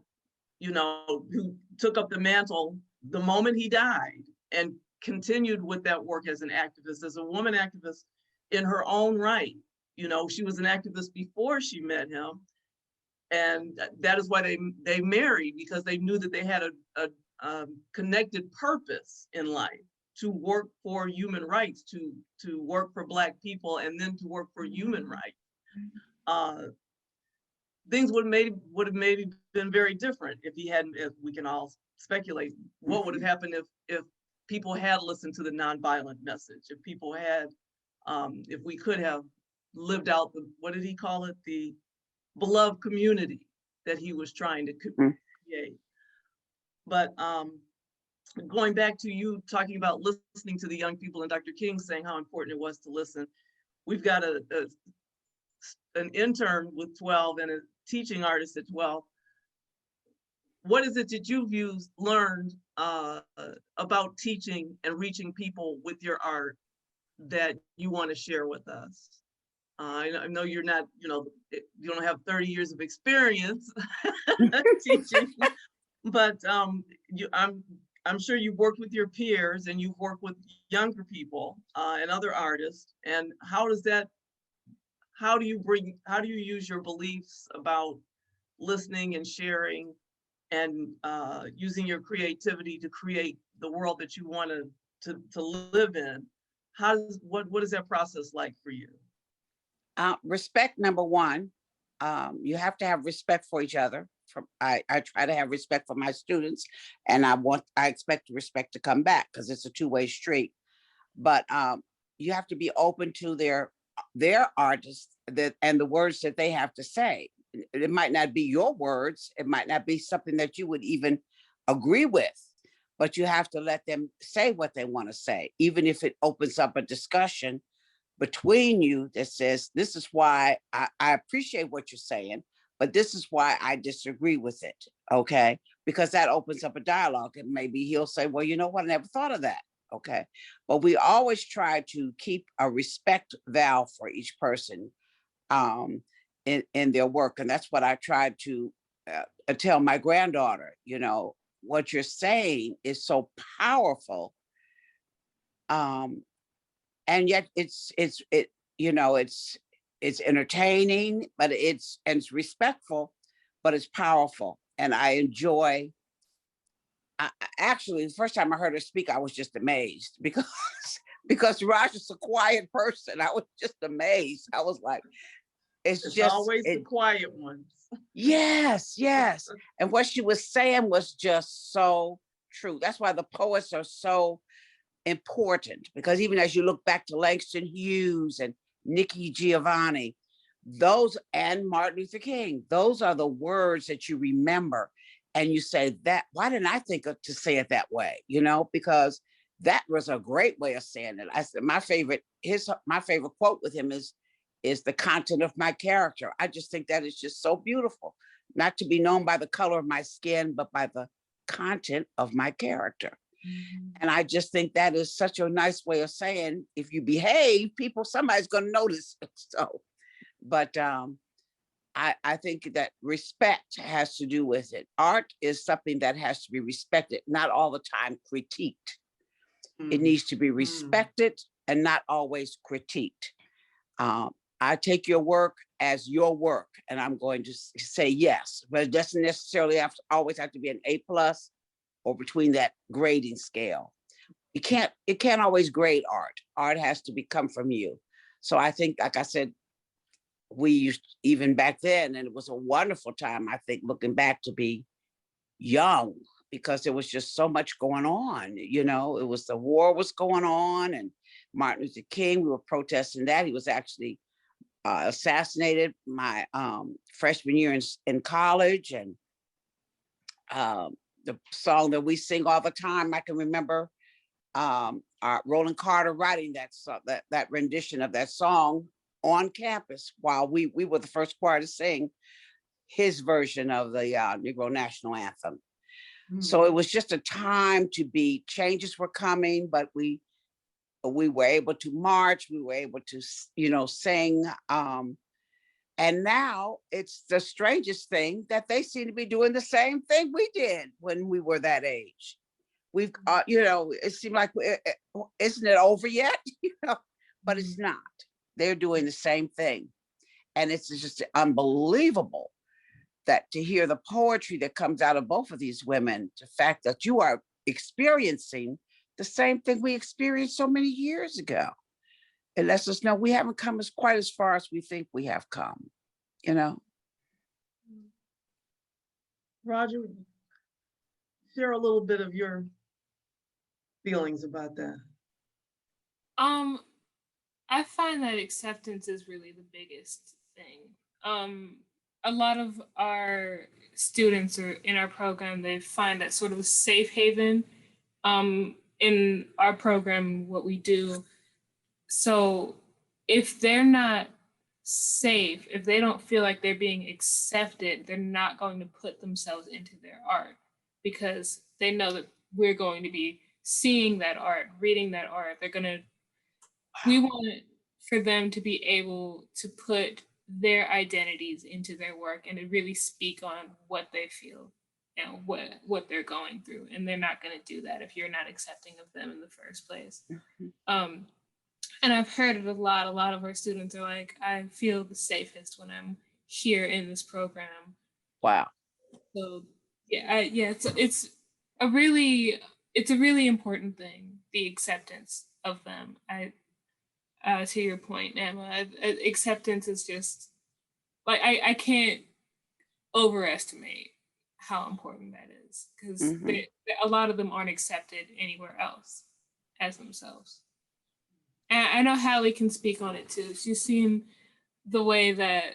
[SPEAKER 2] who took up the mantle the moment he died and continued with that work as an activist, as a woman activist in her own right. You know, she was an activist before she met him. And that is why they married, because they knew that they had a connected purpose in life, to work for human rights, to work for Black people, and then to work for human rights. Things would have maybe been very different if he hadn't. If we can all speculate, what would have happened if people had listened to the nonviolent message? If people had, if we could have lived out the, what did he call it, the beloved community that he was trying to create. But going back to you talking about listening to the young people, and Dr. King saying how important it was to listen, we've got an intern with 12 and a teaching artist at 12. What is it that you've learned about teaching and reaching people with your art that you want to share with us? I know you're not, you don't have 30 years of experience teaching, but I'm sure you've worked with your peers and you've worked with younger people and other artists. And how do you use your beliefs about listening and sharing and using your creativity to create the world that you want to live in? What is that process like for you?
[SPEAKER 3] Respect, number one. You have to have respect for each other. I try to have respect for my students, and I expect respect to come back, because it's a two-way street. But you have to be open to their artists and the words that they have to say. It might not be your words. It might not be something that you would even agree with, but you have to let them say what they want to say, even if it opens up a discussion between you that says, this is why I appreciate what you're saying, but this is why I disagree with it, okay? Because that opens up a dialogue, and maybe he'll say, well, you know what, I never thought of that, okay? But we always try to keep a respect valve for each person in their work, and that's what I try to tell my granddaughter. What you're saying is so powerful, and yet it's entertaining, but it's respectful, but it's powerful. And I enjoy. Actually, the first time I heard her speak, I was just amazed, because Raj is a quiet person. I was just amazed. I was like, it's just
[SPEAKER 2] always the quiet ones.
[SPEAKER 3] Yes. And what she was saying was just so true. That's why the poets are so important, because even as you look back to Langston Hughes and Nikki Giovanni, those, and Martin Luther King, those are the words that you remember, and you say, that, why didn't I think to say it that way? Because that was a great way of saying it. I said my favorite quote with him is the content of my character. I just think that is just so beautiful, not to be known by the color of my skin, but by the content of my character. And I just think that is such a nice way of saying, if you behave, somebody's going to notice. So, but I think that respect has to do with it. Art is something that has to be respected, not all the time critiqued. It needs to be respected and not always critiqued. I take your work as your work, and I'm going to say yes, but it doesn't necessarily always have to be an A+ or between that grading scale. It can't always grade art. Art has to come from you. So I think, like I said, we used, even back then, and it was a wonderful time, I think, looking back, to be young, because there was just so much going on. It was, the war was going on, and Martin Luther King, we were protesting that. He was actually assassinated my freshman year in college. And the song that we sing all the time, I can remember Roland Carter writing that rendition of that song on campus, while we were the first choir to sing his version of the Negro National Anthem. So it was just a time to be, changes were coming, but we were able to march, we were able to, sing. And now it's the strangest thing that they seem to be doing the same thing we did when we were that age. We've, it seemed like, isn't it over yet? But it's not. they're doing the same thing. And it's just unbelievable that to hear the poetry that comes out of both of these women, the fact that you are experiencing the same thing we experienced so many years ago. It lets us know we haven't come as quite as far as we think we have come, you know?
[SPEAKER 2] Roger, share a little bit of your feelings about that.
[SPEAKER 4] I find that acceptance is really the biggest thing. A lot of our students are in our program, they find that sort of a safe haven in our program, what we do. So if they're not safe, if they don't feel like they're being accepted, they're not going to put themselves into their art because they know that we're going to be seeing that art, reading that art. We want for them to be able to put their identities into their work and to really speak on what they feel and what they're going through. And they're not going to do that if you're not accepting of them in the first place. And I've heard it a lot. A lot of our students are like, I feel the safest when I'm here in this program.
[SPEAKER 3] Wow.
[SPEAKER 4] So it's a really important thing, the acceptance of them. To your point, Emma, acceptance is just like I can't overestimate how important that is because a lot of them aren't accepted anywhere else as themselves. And I know Hali can speak on it too. She's seen the way that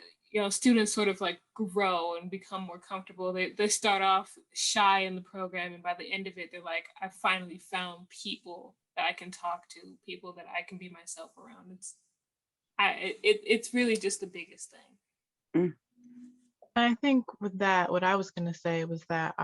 [SPEAKER 4] students sort of like grow and become more comfortable. They start off shy in the program, and by the end of it, they're like, I finally found people that I can talk to, people that I can be myself around. It's really just the biggest thing.
[SPEAKER 5] I think with that, what I was going to say was that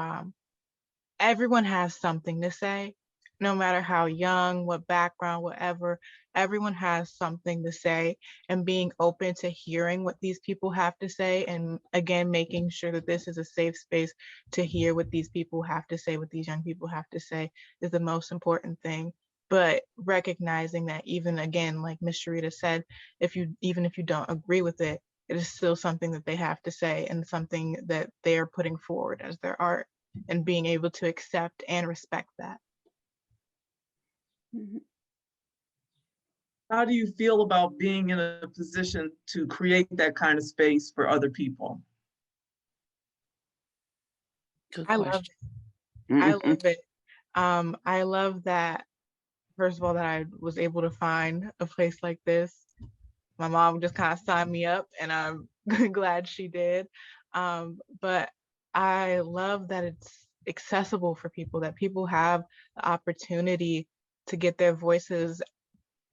[SPEAKER 5] everyone has something to say, no matter how young, what background, whatever, everyone has something to say, and being open to hearing what these people have to say. And again, making sure that this is a safe space to hear what these people have to say, what these young people have to say is the most important thing. But recognizing that even again, like Ms. Sherida said, even if you don't agree with it, it is still something that they have to say and something that they are putting forward as their art, and being able to accept and respect that.
[SPEAKER 2] How do you feel about being in a position to create that kind of space for other people?
[SPEAKER 5] I love it. I love it. I love that, first of all, that I was able to find a place like this. My mom just kind of signed me up, and I'm glad she did. But I love that it's accessible for people, that people have the opportunity to get their voices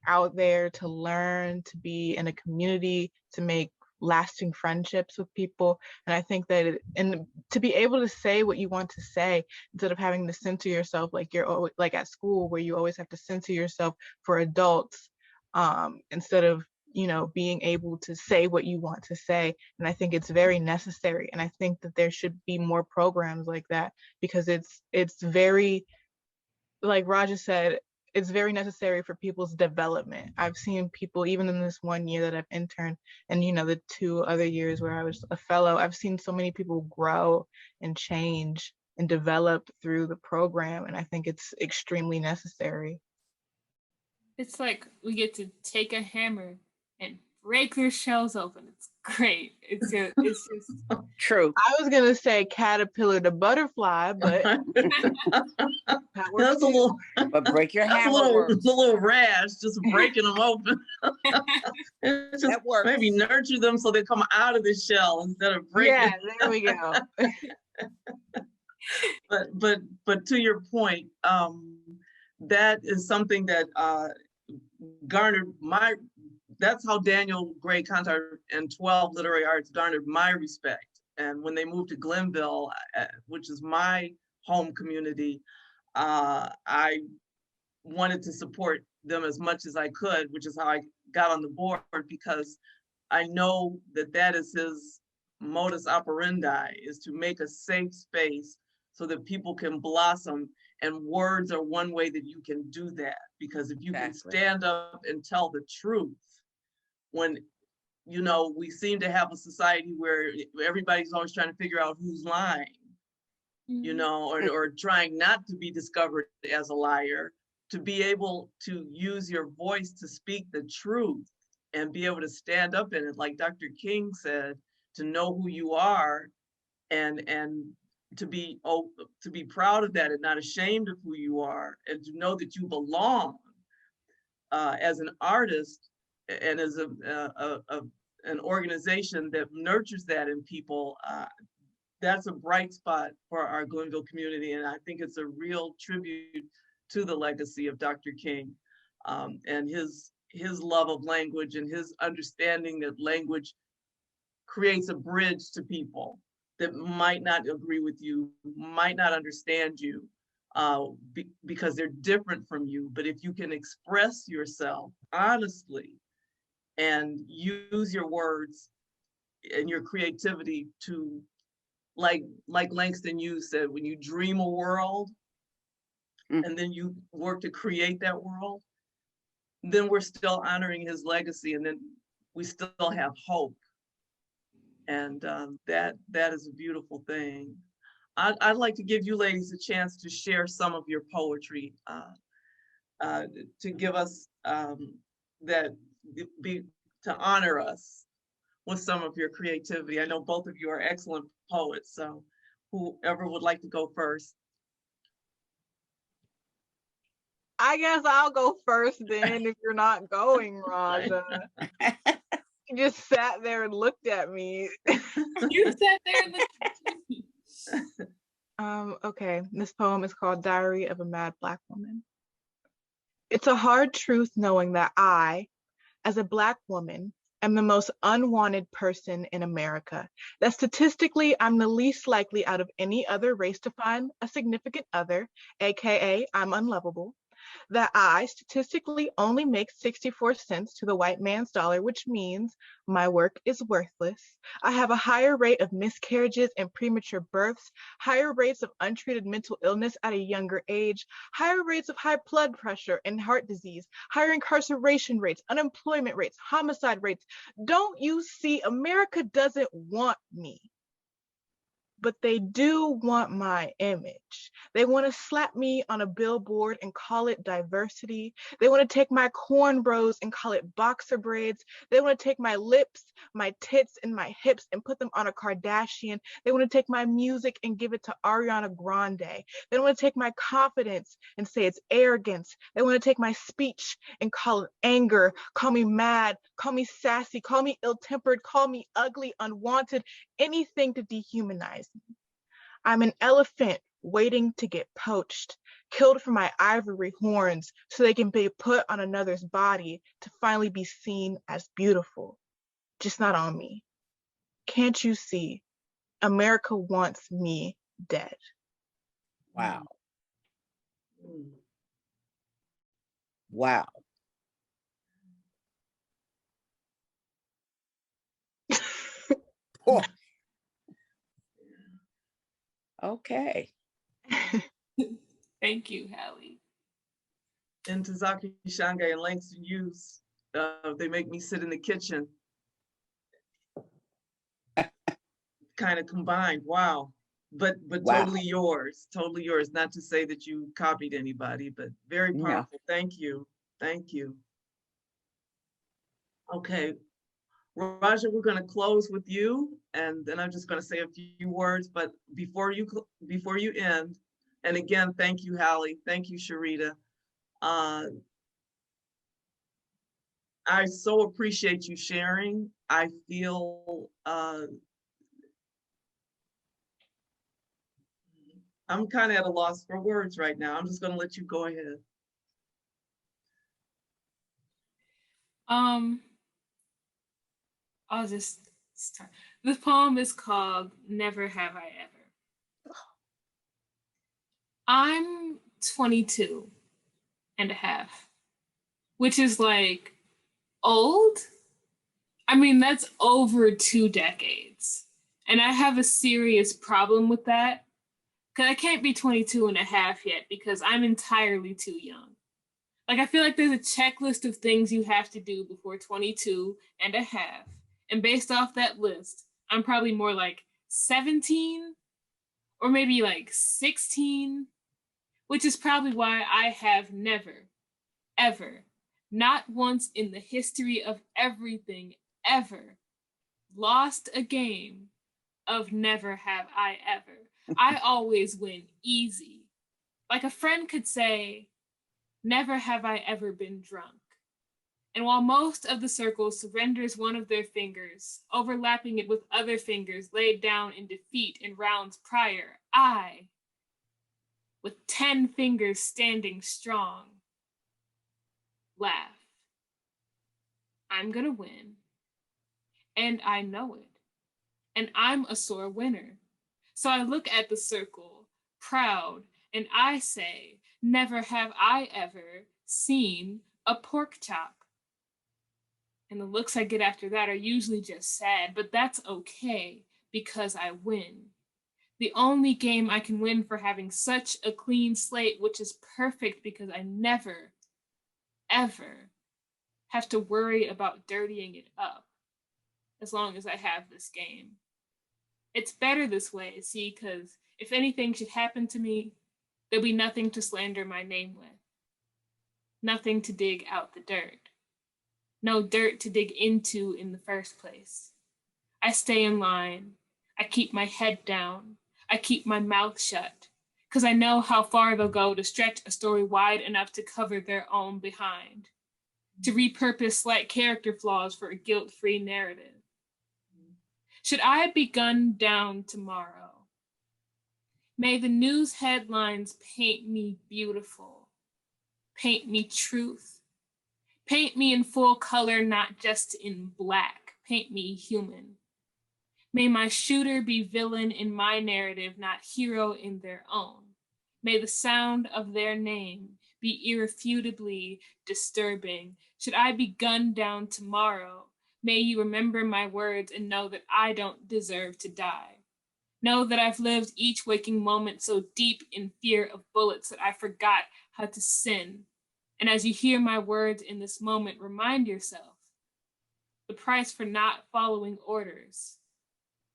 [SPEAKER 5] out there, to learn, to be in a community, to make lasting friendships with people. And I think that and to be able to say what you want to say instead of having to censor yourself, like you're always, like at school where you always have to censor yourself for adults, instead of being able to say what you want to say. And I think it's very necessary, and I think that there should be more programs like that, because it's very, like Raja said, it's very necessary for people's development. I've seen people, even in this 1 year that I've interned, and the 2 other years where I was a fellow, I've seen so many people grow and change and develop through the program, and I think it's extremely necessary.
[SPEAKER 4] It's like we get to take a hammer and break their shells open. It's great. It's just
[SPEAKER 3] True.
[SPEAKER 5] I was gonna say caterpillar to butterfly, but
[SPEAKER 2] That's a little.
[SPEAKER 3] But break your
[SPEAKER 2] That's
[SPEAKER 3] hammer.
[SPEAKER 2] a little rash, just breaking them open. Just
[SPEAKER 3] that works.
[SPEAKER 2] Maybe nurture them so they come out of the shell instead of breaking.
[SPEAKER 5] Yeah, there we go.
[SPEAKER 2] But to your point, that is something that garnered that's how Daniel Gray-Kontar and 12 Literary Arts garnered my respect. And when they moved to Glenville, which is my home community, I wanted to support them as much as I could, which is how I got on the board, because I know that is his modus operandi, is to make a safe space so that people can blossom. And words are one way that you can do that, because if you can stand up and tell the truth, when, you know, we seem to have a society where everybody's always trying to figure out who's lying, you know, or trying not to be discovered as a liar, to be able to use your voice to speak the truth and be able to stand up in it, like Dr. King said, to know who you are and to be proud of that and not ashamed of who you are, and to know that you belong as an artist and as an organization that nurtures that in people. That's a bright spot for our Glenville community, and I think it's a real tribute to the legacy of Dr. King, and his love of language and his understanding that language creates a bridge to people that might not agree with you, might not understand you, because they're different from you. But if you can express yourself honestly and use your words and your creativity to, like Langston Hughes said, when you dream a world and then you work to create that world, then we're still honoring his legacy, and then we still have hope. And that is a beautiful thing. I'd like to give you ladies a chance to share some of your poetry, to give us to honor us with some of your creativity. I know both of you are excellent poets, so whoever would like to go first.
[SPEAKER 5] I guess I'll go first then, if you're not going, Raja. You just sat there and looked at me.
[SPEAKER 4] You sat there and looked at me.
[SPEAKER 5] Okay, this poem is called Diary of a Mad Black Woman. It's a hard truth knowing that I, as a Black woman, am the most unwanted person in America, that statistically I'm the least likely out of any other race to find a significant other, AKA I'm unlovable, that I statistically only make 64 cents to the white man's dollar, which means my work is worthless. I have a higher rate of miscarriages and premature births, higher rates of untreated mental illness at a younger age, higher rates of high blood pressure and heart disease, higher incarceration rates, unemployment rates, homicide rates. Don't you see, America doesn't want me. But they do want my image. They want to slap me on a billboard and call it diversity. They want to take my cornrows and call it boxer braids. They want to take my lips, my tits, and my hips and put them on a Kardashian. They want to take my music and give it to Ariana Grande. They want to take my confidence and say it's arrogance. They want to take my speech and call it anger, call me mad, call me sassy, call me ill-tempered, call me ugly, unwanted, anything to dehumanize me. I'm an elephant waiting to get poached, killed for my ivory horns so they can be put on another's body to finally be seen as beautiful, just not on me. Can't you see? America wants me dead.
[SPEAKER 3] Wow. Wow. Oh. Okay.
[SPEAKER 4] Thank you, Hali.
[SPEAKER 2] And Tazaki Shange and Langston Hughes, they make me sit in the kitchen. Kind of combined, wow. But wow. Totally yours, not to say that you copied anybody, but very powerful. No. Thank you. Okay, Raja, we're going to close with you, and then I'm just going to say a few words. But before you end, and again, thank you, Hali. Thank you, Sherida. I so appreciate you sharing. I feel I'm kind of at a loss for words right now. I'm just going to let you go ahead.
[SPEAKER 4] I'll just start. This poem is called Never Have I Ever. I'm 22 and a half, which is like old. I mean, that's over 2 decades. And I have a serious problem with that, because I can't be 22 and a half yet because I'm entirely too young. Like, I feel like there's a checklist of things you have to do before 22 and a half. And based off that list, I'm probably more like 17 or maybe like 16, which is probably why I have never, ever, not once in the history of everything ever, lost a game of never have I ever. I always win easy. Like a friend could say, never have I ever been drunk. And while most of the circle surrenders one of their fingers, overlapping it with other fingers laid down in defeat in rounds prior, I, with 10 fingers standing strong, laugh. I'm gonna win. And I know it. And I'm a sore winner. So I look at the circle, proud, and I say, never have I ever seen a pork chop. And the looks I get after that are usually just sad, but that's okay because I win. The only game I can win for having such a clean slate, which is perfect because I never, ever have to worry about dirtying it up as long as I have this game. It's better this way, see, because if anything should happen to me, there'll be nothing to slander my name with. Nothing to dig out the dirt. No dirt to dig into in the first place. I stay in line. I keep my head down. I keep my mouth shut, because I know how far they'll go to stretch a story wide enough to cover their own behind, to repurpose slight character flaws for a guilt-free narrative. Should I be gunned down tomorrow, may the news headlines paint me beautiful, paint me truth, paint me in full color, not just in black, paint me human. May my shooter be villain in my narrative, not hero in their own. May the sound of their name be irrefutably disturbing. Should I be gunned down tomorrow, may you remember my words and know that I don't deserve to die. Know that I've lived each waking moment so deep in fear of bullets that I forgot how to sin. And as you hear my words in this moment, remind yourself, the price for not following orders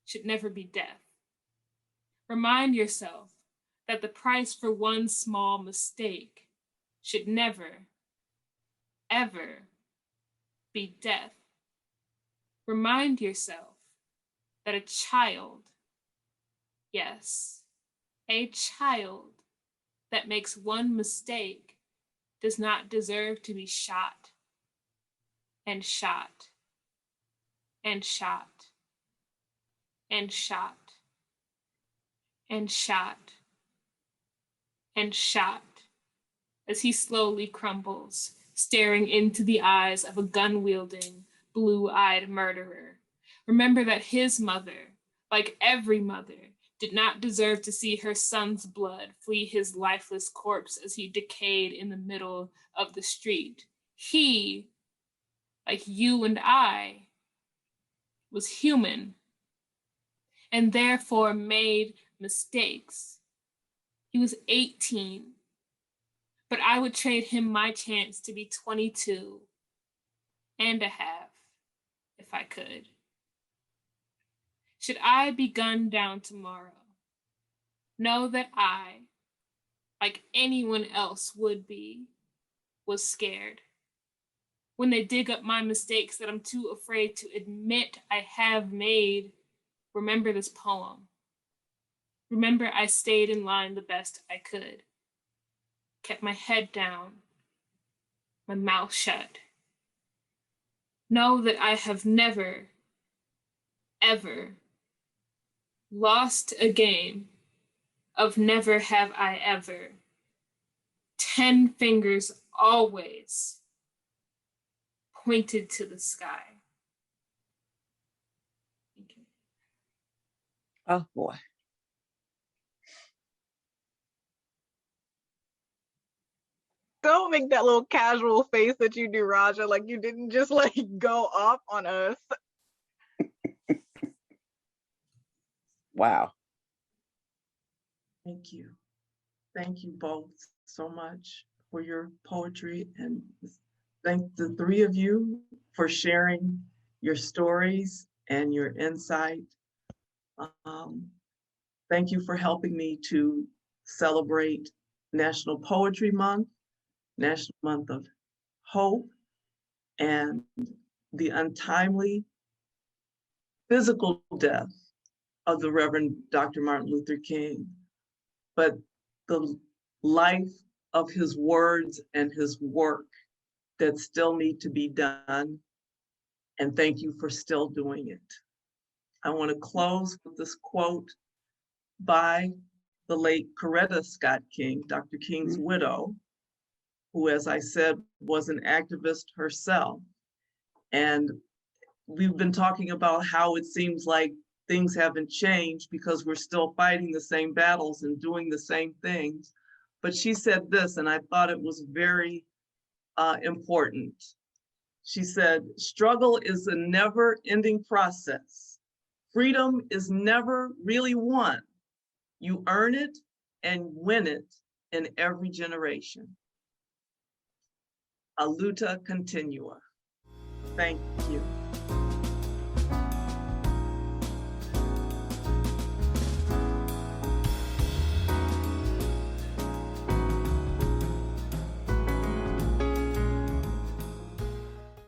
[SPEAKER 4] should never be death. Remind yourself that the price for one small mistake should never, ever be death. Remind yourself that a child, yes, a child that makes one mistake does not deserve to be shot and shot and shot and shot and shot and shot as he slowly crumbles, staring into the eyes of a gun-wielding, blue-eyed murderer. Remember that his mother, like every mother, did not deserve to see her son's blood flee his lifeless corpse as he decayed in the middle of the street. He, like you and I, was human and therefore made mistakes. He was 18, but I would trade him my chance to be 22 and a half if I could. Should I be gunned down tomorrow, know that I, like anyone else would be, was scared. When they dig up my mistakes that I'm too afraid to admit I have made, remember this poem. Remember I stayed in line the best I could, kept my head down, my mouth shut. Know that I have never, ever lost a game of never have I ever. 10 fingers always pointed to the sky. Thank you.
[SPEAKER 3] Oh boy.
[SPEAKER 5] Don't make that little casual face that you do, Raja, like you didn't just like go off on us.
[SPEAKER 3] Wow.
[SPEAKER 2] Thank you. Thank you both so much for your poetry, and thank the three of you for sharing your stories and your insight. Thank you for helping me to celebrate National Poetry Month, National Month of Hope, and the untimely physical death of the Reverend Dr. Martin Luther King, but the life of his words and his work that still need to be done. And thank you for still doing it. I want to close with this quote by the late Coretta Scott King, Dr. King's widow, who, as I said, was an activist herself. And we've been talking about how it seems like things haven't changed because we're still fighting the same battles and doing the same things. But she said this, and I thought it was very important. She said, "Struggle is a never-ending process. Freedom is never really won. You earn it and win it in every generation." Aluta continua. Thank you.